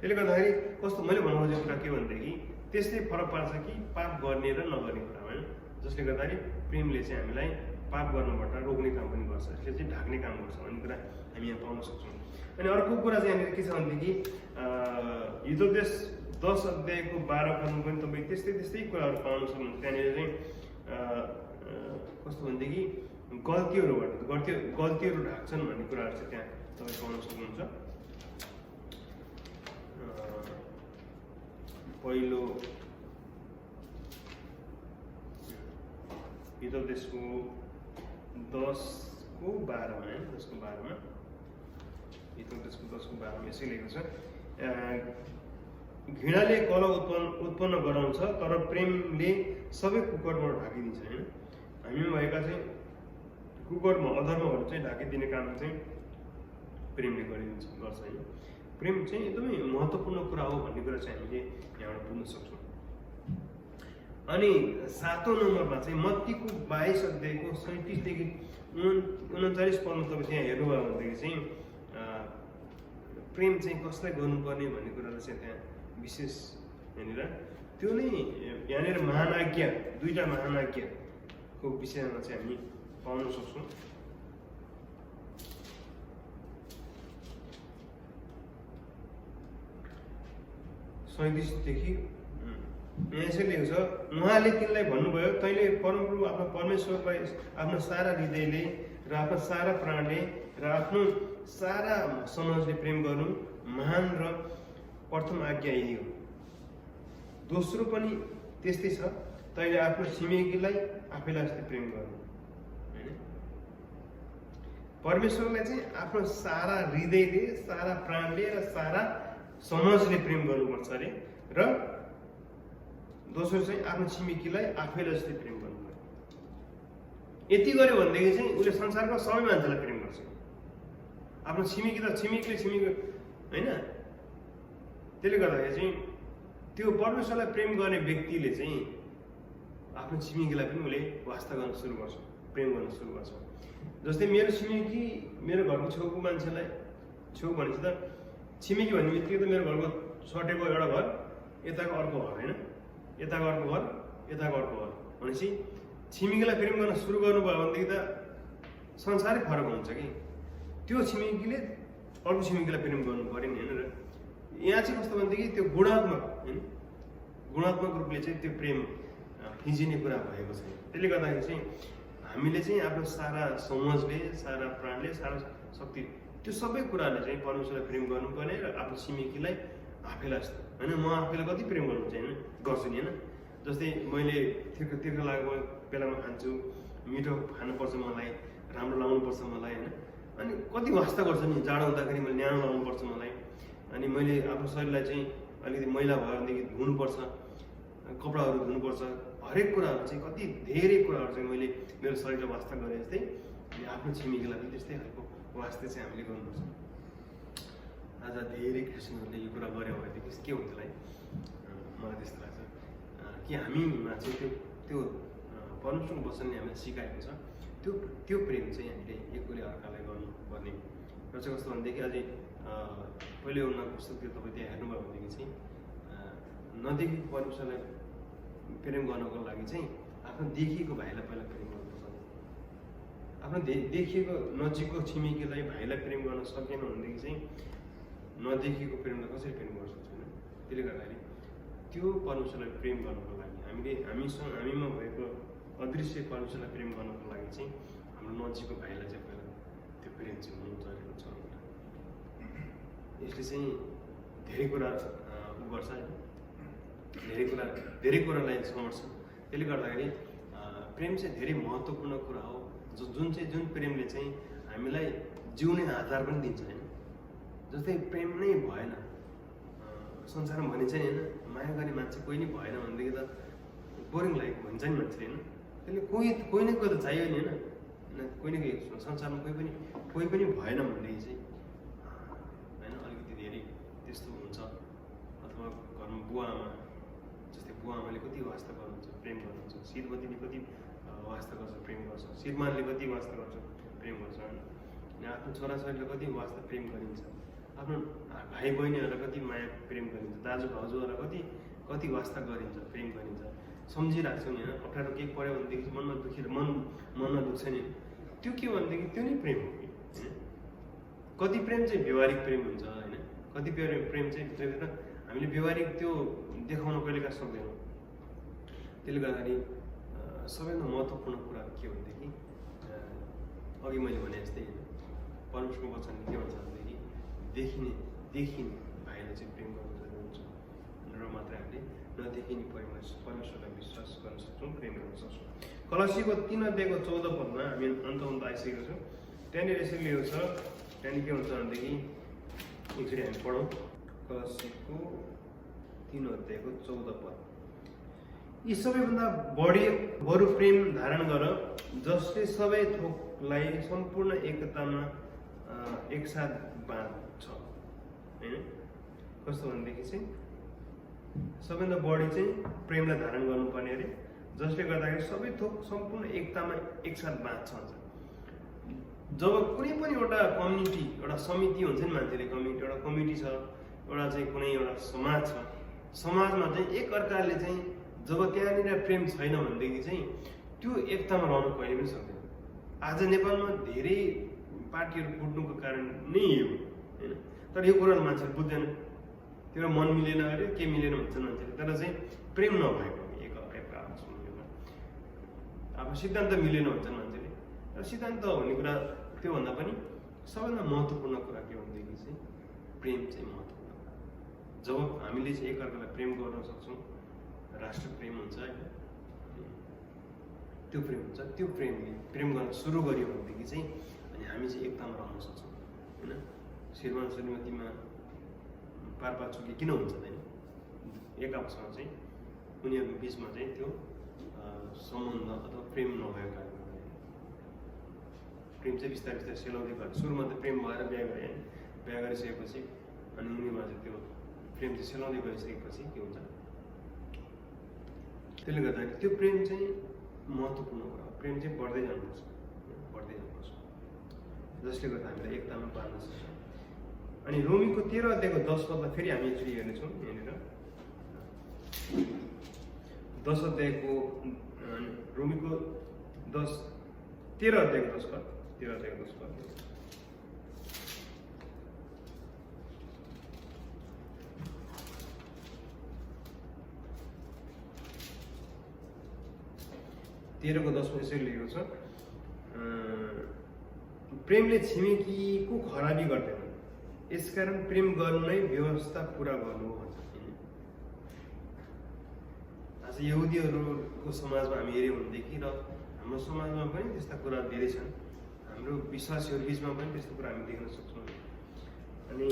त्यसले गर्दाखेरि कस्तो मैले भन्नु खोजेको कुरा के भनेदेखि त्यस्तै फरक पार्छ कि पाप गर्ने र नगर्ने कुरा। होइन जसले गर्दाखेरि प्रेमले चाहिँ हामीलाई पाप गर्नबाट रोक्ने काम पनि गर्छ, यसले चाहिँ ढाक्ने काम गर्छ भन्ने कुरा हामी यहाँ पाउन सक्छौँ। अनि अर्को कुरा चाहिँ यहाँनिर के छ भनेदेखि हितोपदेश 10 अध्यायको 12 पदमा पनि तपाईँ त्यस्तै कुराहरू पाउन सक्नुहुन्छ। त्यहाँनिर चाहिँ कस्तो भनेदेखि गल्तीहरू ढाक्छन् भन्ने कुराहरू चाहिँ त्यहाँ तपाईँ पाउन सक्नुहुन्छ। पहिलो हितोपदेशको 10को 12मा है, 10को 12मा हितोपदेशको 10को 12मा यसै लेखेको छ, घृणाले कलह उत्पन्न गराउँछ तर प्रेमले सबै कुकर्महरू ढाकिदिन्छ होइन। हामीमा भएका चाहिँ कुकर्म अधर्महरू चाहिँ ढाकिदिने काम चाहिँ प्रेमले गर्छ होइन। प्रेम चाहिँ एकदमै महत्त्वपूर्ण कुरा हो भन्ने कुरा चाहिँ हामीले यहाँबाट बुझ्न सक्छौँ। अनि 7औं नम्बरमा चाहिँ मत्तीको 22 अध्यायको 37 देखि 39 पदमा तपाईँ त्यहाँ हेर्नुभयो भनेदेखि चाहिँ प्रेम चाहिँ कसलाई गर्नुपर्ने भन्ने कुरालाई चाहिँ त्यहाँ विशेष यहाँनिर त्यो नै यहाँनिर महानाज्ञा, 2टा महानाज्ञाको विषयमा चाहिँ हामी पाउन सक्छौँ। देखि यहाँ यसरी लेखेको छ, उहाँले तिनलाई भन्नुभयो, तैँले परमप्रभु आफ्नो परमेश्वरलाई आफ्नो सारा हृदयले र आफ्नो सारा प्राणले र आफ्नो सारा समाजले प्रेम गर्नु महान र प्रथम आज्ञा यही हो। दोस्रो पनि त्यस्तै छ, तैँले आफ्नो छिमेकीलाई आफैलाई जस्तै प्रेम गर्नु होइन। परमेश्वरलाई चाहिँ आफ्नो सारा हृदयले, सारा प्राणले र सारा समाजले प्रेम गर्नुपर्छ अरे, र दोस्रो चाहिँ आफ्नो छिमेकीलाई आफैलाई जस्तै प्रेम गर्नु पर्यो। यति गर्यो भनेदेखि चाहिँ उसले संसारको सबै मान्छेलाई प्रेम गर्छ। आफ्नो छिमेकी त छिमेकी होइन। त्यसले गर्दाखेरि चाहिँ त्यो परमेश्वरलाई प्रेम गर्ने व्यक्तिले चाहिँ आफ्नो छिमेकीलाई पनि उसले वास्ता गर्न सुरु गर्छ, प्रेम गर्न सुरु गर्छ। जस्तै मेरो छिमेकी, मेरो घरको छेउको मान्छेलाई, छेउ भनेपछि त छिमेकी भन्ने बित्तिकै त मेरो घरको सटेको एउटा घर, यताको अर्को घर होइन, यताको अर्को घर, यताको अर्को घर भनेपछि छिमेकीलाई प्रेम गर्न सुरु गर्नुभयो भनेदेखि त संसारै फरक हुन्छ कि। त्यो छिमेकीले अर्को छिमेकीलाई प्रेम गर्नु पऱ्यो नि होइन। र यहाँ चाहिँ कस्तो भनेदेखि त्यो गुणात्मक होइन, गुणात्मक रूपले चाहिँ त्यो प्रेम फिजिने कुरा भएको छ। त्यसले गर्दाखेरि चाहिँ हामीले चाहिँ आफ्नो सारा समाजले, सारा प्राणले, सारा शक्ति, त्यो सबै कुराले चाहिँ परमेश्वरलाई प्रेम गर्नुपर्ने र आफ्नो छिमेकीलाई आफैलाई जस्तो होइन। म आफैलाई कति प्रेम गर्नु चाहिँ होइन, गर्छु नि होइन। जस्तै मैले तिर्ख लागेको बेलामा खान्छु, मिठो खानुपर्छ मलाई, राम्रो लाउनुपर्छ मलाई होइन। अनि कति वास्ता गर्छु नि, जाडो हुँदाखेरि मैले न्यानो लाउनुपर्छ मलाई। अनि मैले आफ्नो शरीरलाई चाहिँ अलिकति मैला भयो भनेदेखि धुनुपर्छ, कपडाहरू धुनुपर्छ, हरेक कुराहरू चाहिँ कति धेरै कुराहरू चाहिँ मैले मेरो शरीरलाई वास्ता गरेँ जस्तै अनि आफ्नो छिमेकीलाई पनि त्यस्तै खालको वास्ता चाहिँ हामीले गर्नुपर्छ। आज धेरै क्रिस्चियनहरूले यो कुरा गऱ्यो भनेदेखि के हुन्छ होला है, मलाई त्यस्तो लाग्छ कि हामीमा चाहिँ त्यो परमेश्वरको वचनले हामीलाई सिकाएको छ, त्यो प्रेम चाहिँ हामीले एकले अर्कालाई गर्नुपर्ने र चाहिँ कस्तो भनेदेखि अझै पहिले उनीहरूको पुस्तक त्यो तपाईँ त्यहाँ हेर्नुभयो भनेदेखि चाहिँ नदेखिएको परमेश्वरलाई प्रेम गर्नको लागि चाहिँ आफ्नो देखिएको भाइलाई पहिला प्रेम गर्नुपर्छ। आफ्नो देखिएको नजिकको छिमेकीलाई, भाइलाई प्रेम गर्न सकेन भनेदेखि चाहिँ नदेखिएको प्रेमलाई कसरी प्रेम गर्न सक्छ होइन। त्यसले गर्दाखेरि त्यो परमेश्वरलाई प्रेम गर्नको लागि हामीमा भएको अदृश्य परमेश्वरलाई प्रेम गर्नको लागि चाहिँ हाम्रो नजिकको भाइलाई चाहिँ पहिला त्यो प्रेम चाहिँ हुनु जरुरी छ। यसले चाहिँ धेरै कुरा गर्छ होइन, धेरै कुरालाई समर्छ। त्यसले गर्दाखेरि प्रेम चाहिँ धेरै महत्त्वपूर्ण कुरा हो, जुन प्रेमले चाहिँ हामीलाई जिउने आधार पनि दिन्छ होइन। जस्तै प्रेम नै भएन संसारमा भने चाहिँ होइन, माया गर्ने मान्छे कोही नै भएन भनेदेखि त बोरिङ लागेको भन्छ नि मान्छे होइन। त्यसले कोही न कोही त चाहियो नि होइन। कोही न कोही संसारमा कोही पनि भएन भनेदेखि चाहिँ होइन अलिकति धेरै त्यस्तो हुन्छ। अथवा घरमा बुवा आमा, जस्तै बुवा आमाले कति वास्ता गर्नुहुन्छ, प्रेम गर्नुहुन्छ, श्रीमतीले कति वास्ता गर्छ, प्रेम गर्छ, श्रीमानले कति वास्ता गर्छ, प्रेम गर्छ होइन। अनि आफ्नो छोराछोरीलाई कति वास्ता प्रेम गरिन्छ, आफ्नो भाइ बहिनीहरूलाई कति माया प्रेम गरिन्छ, दाजु भाउजूहरूलाई कति वास्ता गरिन्छ, प्रेम गरिन्छ, सम्झिरहेको छौँ नि होइन, अप्ठ्यारो केही पऱ्यो भनेदेखि मनमा मनमा दुख्छ नि, त्यो के भनेदेखि त्यो नै प्रेम हो कि होइन। कति प्रेम चाहिँ व्यवहारिक प्रेम हुन्छ होइन, कति प्रेम चाहिँ भित्रभित्र हामीले व्यवहारिक त्यो देखाउन कहिलेकाहीँ सक्दैनौँ। त्यसले गर्दाखेरि सबैभन्दा महत्त्वपूर्ण कुरा के भनेदेखि अघि मैले भने जस्तै होइन, परमेश्वरको वचनले के भन्छ भनेदेखि देखिने भाइले चाहिँ प्रेम गर्नु जरुरी हुन्छ र मात्र हामीले नदेखिने परमेश्वरलाई विश्वास गर्न सक्छौँ, प्रेम गर्न सक्छौँ। कलसीको 3:14 हामी अन्त आइसकेको छौँ। त्यहाँनिर यसरी लेखेको छ, त्यहाँनिर के हुन्छ भनेदेखि एकचोटि हामी पढौँ। कलसीको 3:14 यी सबैभन्दा बरु प्रेम धारण गर, जसले सबै थोकलाई सम्पूर्ण एकतामा एकसाथ बाँध्छ होइन। कस्तो भनेदेखि चाहिँ सबैभन्दा बढी चाहिँ प्रेमलाई धारण गर्नुपर्ने अरे, जसले गर्दाखेरि सबै थोक सम्पूर्ण एकतामा एकसाथ बाँध्छ भन्छ। जब कुनै पनि एउटा कम्युनिटी, एउटा समिति हुन्छ नि, मान्छेले एउटा कमिटी छ, एउटा चाहिँ कुनै एउटा समाज छ, समाजमा चाहिँ एकअर्काले चाहिँ जब त्यहाँनिर प्रेम छैन भनेदेखि चाहिँ त्यो एकतामा रहनु कहिले पनि सक्दैन। आज नेपालमा धेरै पार्टीहरू फुट्नुको कारण नै यो होइन, तर यो कुरालाई मान्छेले बुझ्दैन। त्यो मन मिलेन अरे के मिलेन भन्छन् मान्छेले, तर चाहिँ प्रेम नभएको एक आपसमा अब सिद्धान्त मिलेन भन्छन् मान्छेले। र सिद्धान्त भन्ने कुरा त्योभन्दा पनि सबैभन्दा महत्त्वपूर्ण कुरा के भनेदेखि चाहिँ प्रेम चाहिँ महत्त्वपूर्ण कुरा। जब हामीले चाहिँ एकअर्कालाई प्रेम गर्न सक्छौँ, राष्ट्र प्रेम हुन्छ होइन, त्यो प्रेम हुन्छ। त्यो प्रेमले प्रेम गर्न सुरु गर्यो भनेदेखि चाहिँ अनि हामी चाहिँ एकतामा रहन सक्छौँ होइन। श्रीमान श्रीमतीमा पारपाचुकी किन हुन्छ होइन, एक आपसमा चाहिँ उनीहरूको बिचमा चाहिँ त्यो सम्बन्ध अथवा प्रेम नभएको कारणले प्रेम चाहिँ बिस्तारै बिस्तारै सेलाउँदै गयो। सुरुमा त प्रेम भएर बिहा गरे होइन, बिहा गरिसकेपछि अनि उनीमा चाहिँ त्यो प्रेम चाहिँ सेलाउँदै गइसकेपछि के हुन्छ, त्यसले गर्दाखेरि त्यो प्रेम चाहिँ महत्त्वपूर्ण कुरा हो। प्रेम चाहिँ बढ्दै जानुपर्छ, जसले गर्दा हामीलाई एकतामा पार्न सक्छ। अनि रोमीको 13:10 फेरि हामी एकचोटि हेर्नेछौँ। यहाँनिर 10 रोमीको 13:10 13:10 यसरी लेखेको छ, प्रेमले छिमेकीको खराबी गर्दैन, यसकारण प्रेम गर्नु नै व्यवस्था पुरा गर्नु हो भन्छ। आज यहुदीहरूको समाजमा हामी हेऱ्यौँ भनेदेखि र हाम्रो समाजमा पनि त्यस्ता कुरा धेरै छन्, हाम्रो विश्वासीहरू बिचमा पनि त्यस्तो कुरा हामी देख्न सक्छौँ। अनि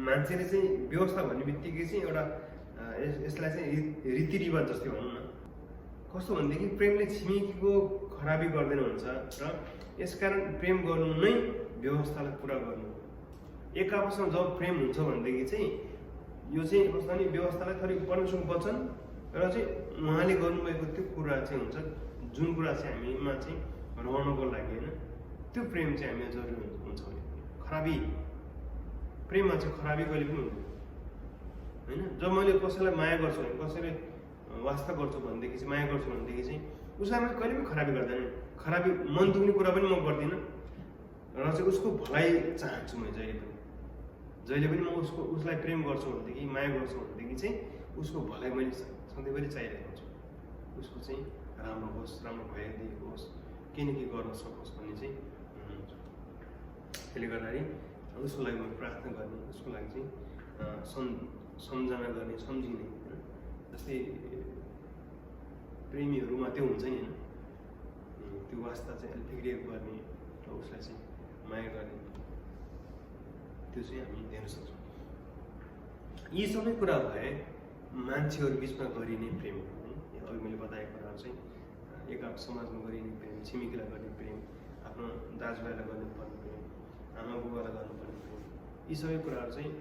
मान्छेले चाहिँ व्यवस्था भन्ने बित्तिकै चाहिँ एउटा यसलाई चाहिँ रीतिरिवाज जस्तै भनौँ न। कस्तो भनेदेखि प्रेमले छिमेकीको खराबी गर्दैन भन्छ र यसकारण प्रेम गर्नु नै व्यवस्थालाई पुरा गर्नु। एक आपसमा जब प्रेम हुन्छ भनेदेखि चाहिँ यो चाहिँ कस्तो भने व्यवस्थालाई थरी परमेश्वरको वचन र चाहिँ उहाँले गर्नुभएको त्यो कुरा चाहिँ हुन्छ, जुन कुरा चाहिँ हामीमा चाहिँ रहनको लागि होइन, त्यो प्रेम चाहिँ हामीलाई जरुरी हुन्छ भने खराबी प्रेममा चाहिँ खराबी कहिले पनि हुँदैन होइन। जब मैले कसैलाई माया गर्छु भने, कसैले वास्ता गर्छु भनेदेखि चाहिँ, माया गर्छु भनेदेखि चाहिँ उसलाई मैले कहिले पनि खराबी गर्दैन, खराबी मन दुख्ने कुरा पनि म गर्दिनँ र चाहिँ उसको भलाइ चाहन्छु। म जहिले पनि म उसलाई प्रेम गर्छु भनेदेखि, माया गर्छु भनेदेखि चाहिँ उसको भलाइ मैले सधैँभरि चाहिरहेको हुन्छु। उसको चाहिँ राम्रो होस्, राम्रो भइदिएको होस्, केही न केही गर्न सकोस् भन्ने चाहिँ हुन्छ। त्यसले गर्दाखेरि उसको लागि म प्रार्थना गर्ने, उसको लागि चाहिँ सम्झना गर्ने, सम्झिने होइन। जस्तै प्रेमीहरूमा त्यो हुन्छ नि होइन, त्यो वास्ता चाहिँ अलिक गर्ने र उसलाई चाहिँ माया गर्ने, त्यो चाहिँ हामी हेर्न सक्छौँ। यी सबै कुरा भए मान्छेहरू बिचमा गरिने प्रेम हो। अघि मैले बताएको कुराहरू चाहिँ एक समाजमा गरिने प्रेम, छिमेकीलाई गर्ने प्रेम, आफ्नो दाजुभाइलाई गर्नुपर्ने प्रेम, आमा बुबालाई गर्नुपर्ने प्रेम, यी सबै कुराहरू चाहिँ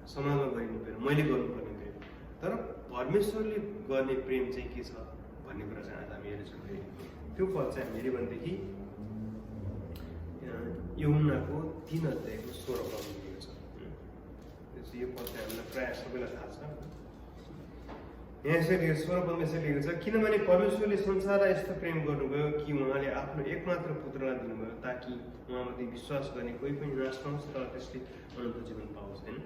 समाजमा गरिने प्रेम, मैले गर्नुपर्ने प्रेम। तर परमेश्वरले गर्ने प्रेम चाहिँ के छ भन्ने कुरा चाहिँ आज हामी हेर्छौँ। त्यो पद चाहिँ हामी हेऱ्यो भनेदेखि यूहन्नाको 3:16 लेखेको छ। यो पद चाहिँ हामीलाई प्रायः सबैलाई थाहा छ। यहाँ यसरी 16 पदमा यसरी लेखेको छ, किनभने परमेश्वरले संसारलाई यस्तो प्रेम गर्नुभयो कि उहाँले आफ्नो एकमात्र पुत्रलाई दिनुभयो ताकि उहाँमाथि विश्वास गर्ने कोही पनि नाश नहोस् तर त्यसले अनन्त जीवन पाओस्। होइन,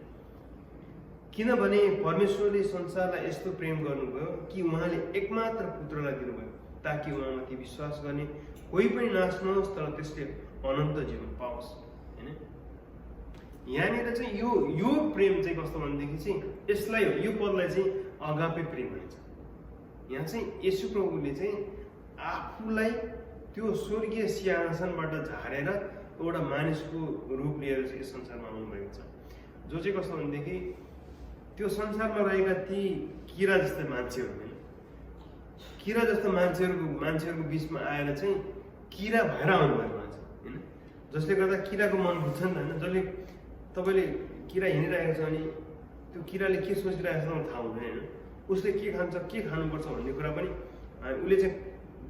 किनभने परमेश्वरले संसारलाई यस्तो प्रेम गर्नुभयो कि उहाँले एकमात्र पुत्रलाई दिनुभयो ताकि उहाँमाथि विश्वास गर्ने कोही पनि नाश नहोस् तर त्यसले अनन्त जीवन पाओस्। होइन, यहाँनिर चाहिँ यो प्रेम चाहिँ कस्तो भनेदेखि चाहिँ यसलाई यो पदलाई चाहिँ अगापे प्रेम भनिन्छ। यहाँ चाहिँ येशू प्रभुले चाहिँ आफूलाई त्यो स्वर्गीय सिंहासनबाट झारेर एउटा मानिसको रूप लिएर चाहिँ यस संसारमा आउनुभएको छ, जो चाहिँ कस्तो भनेदेखि त्यो संसारमा रहेका ती किरा जस्तै मान्छेहरू, होइन, किरा जस्तो मान्छेहरूको बिचमा आएर चाहिँ किरा भएर आउनुभएको मान्छे, होइन, जसले गर्दा किराको मन बुझ्छ नि त। होइन, जसले तपाईँले किरा हिँडिरहेको छ भने त्यो किराले के सोचिरहेको छ मलाई थाहा हुँदैन। होइन, उसले के खान्छ के खानुपर्छ भन्ने कुरा पनि उसले चाहिँ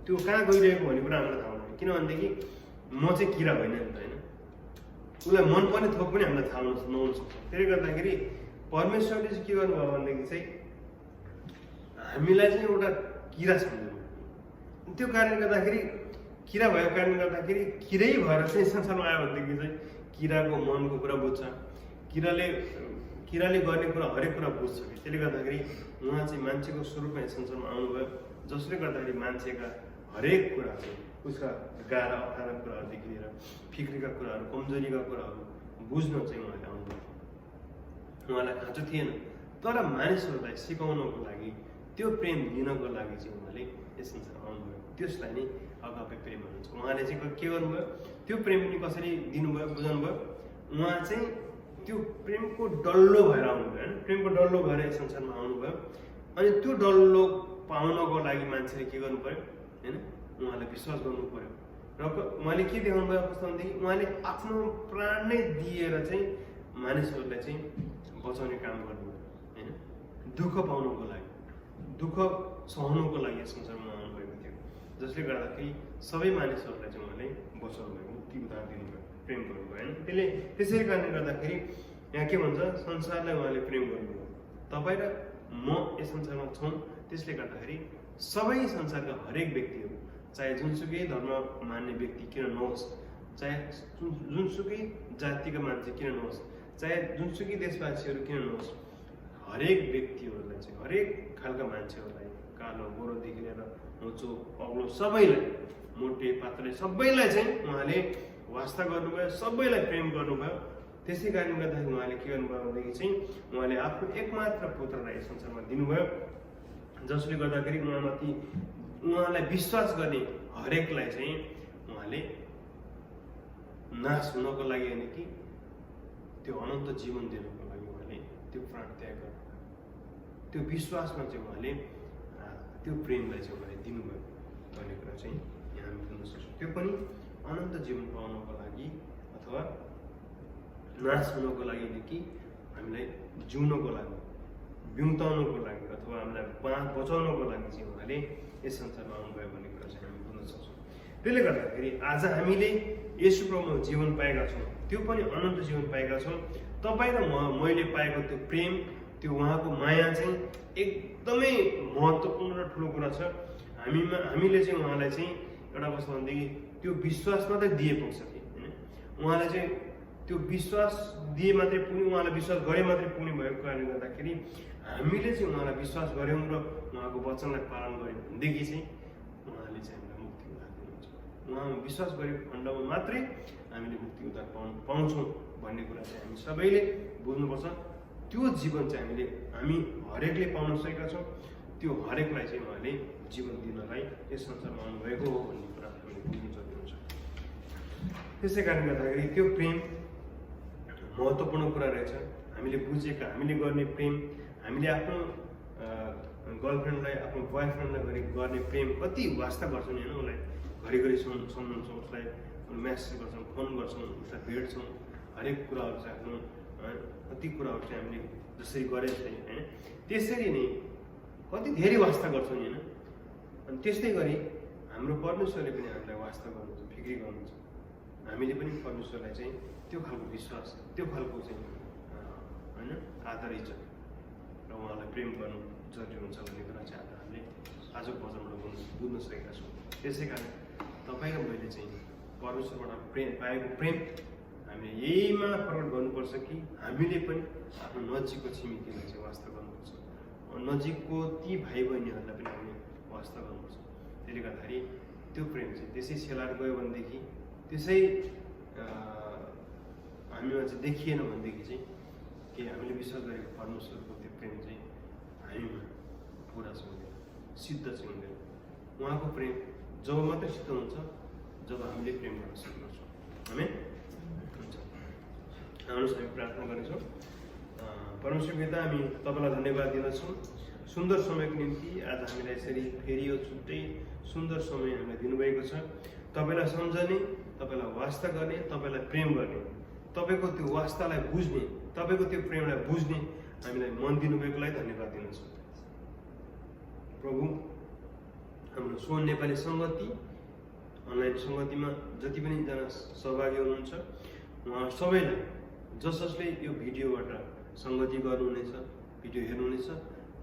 त्यो कहाँ गइरहेको भन्ने कुरा हामीलाई थाहा हुँदैन, किनभनेदेखि म चाहिँ किरा होइन नि त। होइन, उसलाई मन पर्ने थोक पनि हामीलाई थाहा नहुन सक्छ। त्यसले गर्दाखेरि परमेश्वरले चाहिँ के गर्नुभयो भनेदेखि चाहिँ हामीलाई चाहिँ एउटा किरा सम्झिनु, त्यो कारणले गर्दाखेरि किरा भएको कारणले गर्दाखेरि किरै भएर चाहिँ संसारमा आयो भनेदेखि चाहिँ किराको मनको कुरा बुझ्छ, किराले गर्ने कुरा हरेक कुरा बुझ्छ कि। त्यसले गर्दाखेरि उहाँ चाहिँ मान्छेको स्वरूपमा यस संसारमा आउनुभयो, जसले गर्दाखेरि मान्छेका हरेक कुराहरू, उसका गाह्रा अप्ठ्यारा कुराहरूदेखि लिएर फिक्रीका कुराहरू, कमजोरीका कुराहरू बुझ्न चाहिँ उहाँले आउनुभयो। उहाँलाई खाँचो थिएन, तर मानिसहरूलाई सिकाउनको लागि, त्यो प्रेम दिनको लागि चाहिँ उहाँले यस संसारमा आउनुभयो। त्यसलाई नै अगापे प्रेम भनिन्छ। उहाँले चाहिँ के गर्नुभयो, त्यो प्रेम पनि कसरी दिनुभयो बुझाउनुभयो। उहाँ चाहिँ त्यो प्रेमको डल्लो भएर आउनुभयो। होइन, प्रेमको डल्लो भएर यस संसारमा आउनुभयो। अनि त्यो डल्लो पाउनको लागि मान्छेले के गर्नु पर्यो, होइन, उहाँलाई विश्वास गर्नु पर्यो। र उहाँले के देखाउनु भयो कस्तो भनेदेखि उहाँले आफ्नो प्राण नै दिएर चाहिँ मानिसहरूलाई चाहिँ बचाउने काम गर्नुभयो। होइन, दुःख पाउनुको लागि, दुःख सहनुको लागि यस संसारमा आउनुभएको थियो, जसले गर्दाखेरि सबै मानिसहरूलाई चाहिँ उहाँले बचाउनु भयो, मुक्ति उद्धार दिनुभयो, प्रेम गर्नुभयो। होइन, त्यसै कारणले गर्दाखेरि यहाँ के भन्छ, संसारलाई उहाँले प्रेम गर्नुभयो। तपाईँ र म यस संसारमा छौँ, त्यसले गर्दाखेरि सबै संसारका हरेक व्यक्तिहरू, चाहे जुनसुकै धर्म मान्ने व्यक्ति किन नहोस्, चाहे जुनसुकै जातिका मान्छे किन नहोस्, चाहे जुनसुकै देशवासीहरू किन नहोस्, हरेक व्यक्तिहरूलाई चाहिँ, हरेक खालका मान्छेहरूलाई, कालो गोरोदेखि लिएर मोचो अग्लो सबैलाई, मोटे पातले सबैलाई चाहिँ उहाँले वास्ता गर्नुभयो, सबैलाई प्रेम गर्नुभयो। त्यसै कारणले गर्दाखेरि उहाँले के गर्नुभयो भनेदेखि चाहिँ उहाँले आफ्नो एकमात्र पुत्रलाई यस संसारमा दिनुभयो, जसले गर्दाखेरि उहाँलाई विश्वास गर्ने हरेकलाई चाहिँ उहाँले नाश हुनको लागि होइन कि त्यो अनन्त जीवन दिनको लागि उहाँले त्यो प्राण त्याग गर्नुभयो। त्यो विश्वासमा चाहिँ उहाँले त्यो प्रेमलाई चाहिँ उहाँले दिनुभयो भन्ने कुरा चाहिँ यहाँ हामी बुझ्न सक्छौँ। त्यो पनि अनन्त जीवन पाउनको लागि अथवा नाश हुनको लागि होइन कि हामीलाई जिउनको लागि, बिउताउनको लागि अथवा हामीलाई बचाउनको लागि चाहिँ उहाँले यस संसारमा आउनुभयो भन्ने कुरा चाहिँ हामी बुझ्न सक्छौँ। त्यसले गर्दाखेरि आज हामीले येशू प्रभुमा जीवन पाएका छौँ, त्यो पनि अनन्त जीवन पाएका छौँ। तपाईँ र मैले पाएको त्यो प्रेम, त्यो उहाँको माया चाहिँ एकदमै महत्त्वपूर्ण र ठुलो कुरा छ। हामीले चाहिँ उहाँलाई चाहिँ एउटा कस्तो भनेदेखि त्यो विश्वास मात्रै दिए पुग्छ कि, होइन, उहाँलाई चाहिँ त्यो विश्वास दिए मात्रै पुग्ने, उहाँलाई विश्वास गरे मात्रै पुग्ने भएको कारणले गर्दाखेरि हामीले चाहिँ उहाँलाई विश्वास गऱ्यौँ र उहाँको वचनलाई पालन गऱ्यौँ भनेदेखि चाहिँ उहाँले चाहिँ हामीलाई मुक्ति उद्धार दिनुहुन्छ। उहाँमा विश्वास गरेको खण्डमा मात्रै हामीले मुक्ति उद्धार पाउँछौँ भन्ने कुरा चाहिँ हामी सबैले बुझ्नुपर्छ। त्यो जीवन चाहिँ हामी हरेकले पाउन सकेका छौँ। त्यो हरेकलाई चाहिँ उहाँले जीवन दिनलाई यस संसारमा आउनुभएको हो भन्ने कुरा हामीले बुझ्नु जरुरी हुन्छ। त्यसै कारणले गर्दाखेरि त्यो प्रेम महत्त्वपूर्ण कुरा रहेछ। हामीले बुझेका, हामीले गर्ने प्रेम, हामीले आफ्नो गर्लफ्रेन्डलाई, आफ्नो बोयफ्रेन्डलाई गर्ने प्रेम कति वास्ता गर्छौँ, होइन, उसलाई घरिघरि सम्झन्छौँ, उसलाई म्यासेज गर्छौँ, फोन गर्छौँ, उसलाई भेट्छौँ, हरेक कुराहरू चाहिँ आफ्नो कति कुराहरू चाहिँ हामीले जसरी गरेको छ, होइन, त्यसरी नै कति धेरै वास्ता गर्छौँ, होइन। अनि त्यस्तै गरी हाम्रो परमेश्वरले पनि हामीलाई वास्ता गर्नुहुन्छ, फिक्री गर्नुहुन्छ। हामीले पनि परमेश्वरलाई चाहिँ त्यो खालको विश्वास, त्यो खालको चाहिँ होइन आदर इज्जत र उहाँलाई प्रेम गर्नु जरुरी हुन्छ भन्ने कुरा चाहिँ आज हामीले आजको वचनबाट बुझ्न सकेका छौँ। त्यसै कारण तपाईँ र मैले चाहिँ परमेश्वरबाट प्रेम पाएको प्रेम हामीले यहीमा प्रकट गर्नुपर्छ कि हामीले पनि आफ्नो नजिकको छिमेकीलाई चाहिँ वास्ता गर्नुपर्छ, नजिकको ती भाइ बहिनीहरूलाई पनि हामीले वास्ता गर्नुपर्छ। त्यसले गर्दाखेरि त्यो प्रेम चाहिँ त्यसै सेलाएर गयो भनेदेखि, त्यसै हामीमा चाहिँ देखिएन भनेदेखि चाहिँ कि हामीले विश्वास गरेको परमेश्वरको त्यो प्रेम चाहिँ हामीमा पुरा चाहिँ हुँदैन, सिद्ध चाहिँ हुँदैन। उहाँको प्रेम जब मात्रै सिद्ध हुन्छ जब हामीले प्रेम गर्न सक्छौँ। आमेन। हुन्छ, आउनुहोस् हामी प्रार्थना गर्नेछौँ। परमेश्वर पिता, हामी तपाईँलाई धन्यवाद दिँदछौँ सुन्दर समयको निम्ति। आज हामीलाई यसरी फेरि यो छुट्टै सुन्दर समय हामीलाई दिनुभएको छ। तपाईँलाई सम्झने, तपाईँलाई वास्ता गर्ने, तपाईँलाई प्रेम गर्ने, तपाईँको त्यो वास्तालाई बुझ्ने, तपाईँको त्यो प्रेमलाई बुझ्ने हामीलाई मन दिनुभएकोलाई धन्यवाद दिनुहुन्छ प्रभु। हाम्रो स्व नेपाली सङ्गति, अनलाइन सङ्गतिमा जति पनि जना सहभागी हुनुहुन्छ उहाँ सबैलाई, जसले यो भिडियोबाट सङ्गति गर्नुहुनेछ, भिडियो हेर्नुहुनेछ,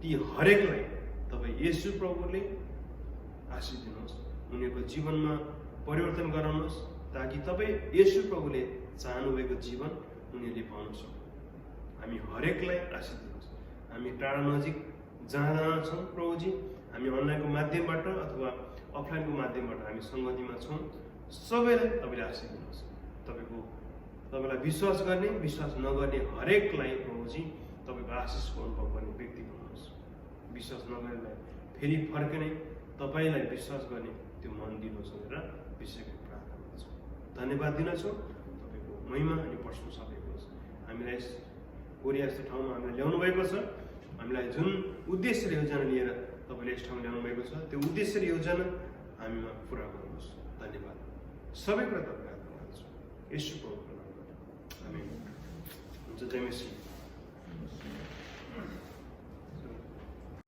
ती हरेकलाई तपाईँ येशू प्रभुले आशीष दिनुहोस्, उनीहरूको जीवनमा परिवर्तन गराउनुहोस्, ताकि तपाईँ येशू प्रभुले चाहनुभएको जीवन उनीहरूले पाउन सक्नु। हामी हरेकलाई आशीष दिनुहोस्। हामी टाढा नजिक जहाँ जहाँ छौँ प्रभुजी, हामी अनलाइनको माध्यमबाट अथवा अफलाइनको माध्यमबाट हामी सङ्गतिमा छौँ, सबैलाई तपाईँले आशीष दिनुहोस्। तपाईँलाई विश्वास गर्ने, विश्वास नगर्ने हरेकलाई प्रभुजी तपाईँको आशीषको अनुभव गर्ने व्यक्ति बनाउनुहोस्। विश्वास नगर्नेलाई फेरि फर्कने, तपाईँलाई विश्वास गर्ने त्यो मन दिनुहोस् भनेर विषयको प्रार्थना गर्छौँ। धन्यवाद दिनेछौँ। तपाईँको महिमा अनि प्रशंसा भएको होस्। हामीलाई यस कोरिया जस्तो ठाउँमा हामीलाई ल्याउनु भएको छ। हामीलाई जुन उद्देश्य र योजना लिएर तपाईँले यस ठाउँमा ल्याउनु भएको छ, त्यो उद्देश्य र योजना हामीमा पुरा गर्नुहोस्। धन्यवाद। सबै कुरा तपाईँलाई गर्दछु येशूको नाममा। आमेन। हुन्छ, जय मसीह।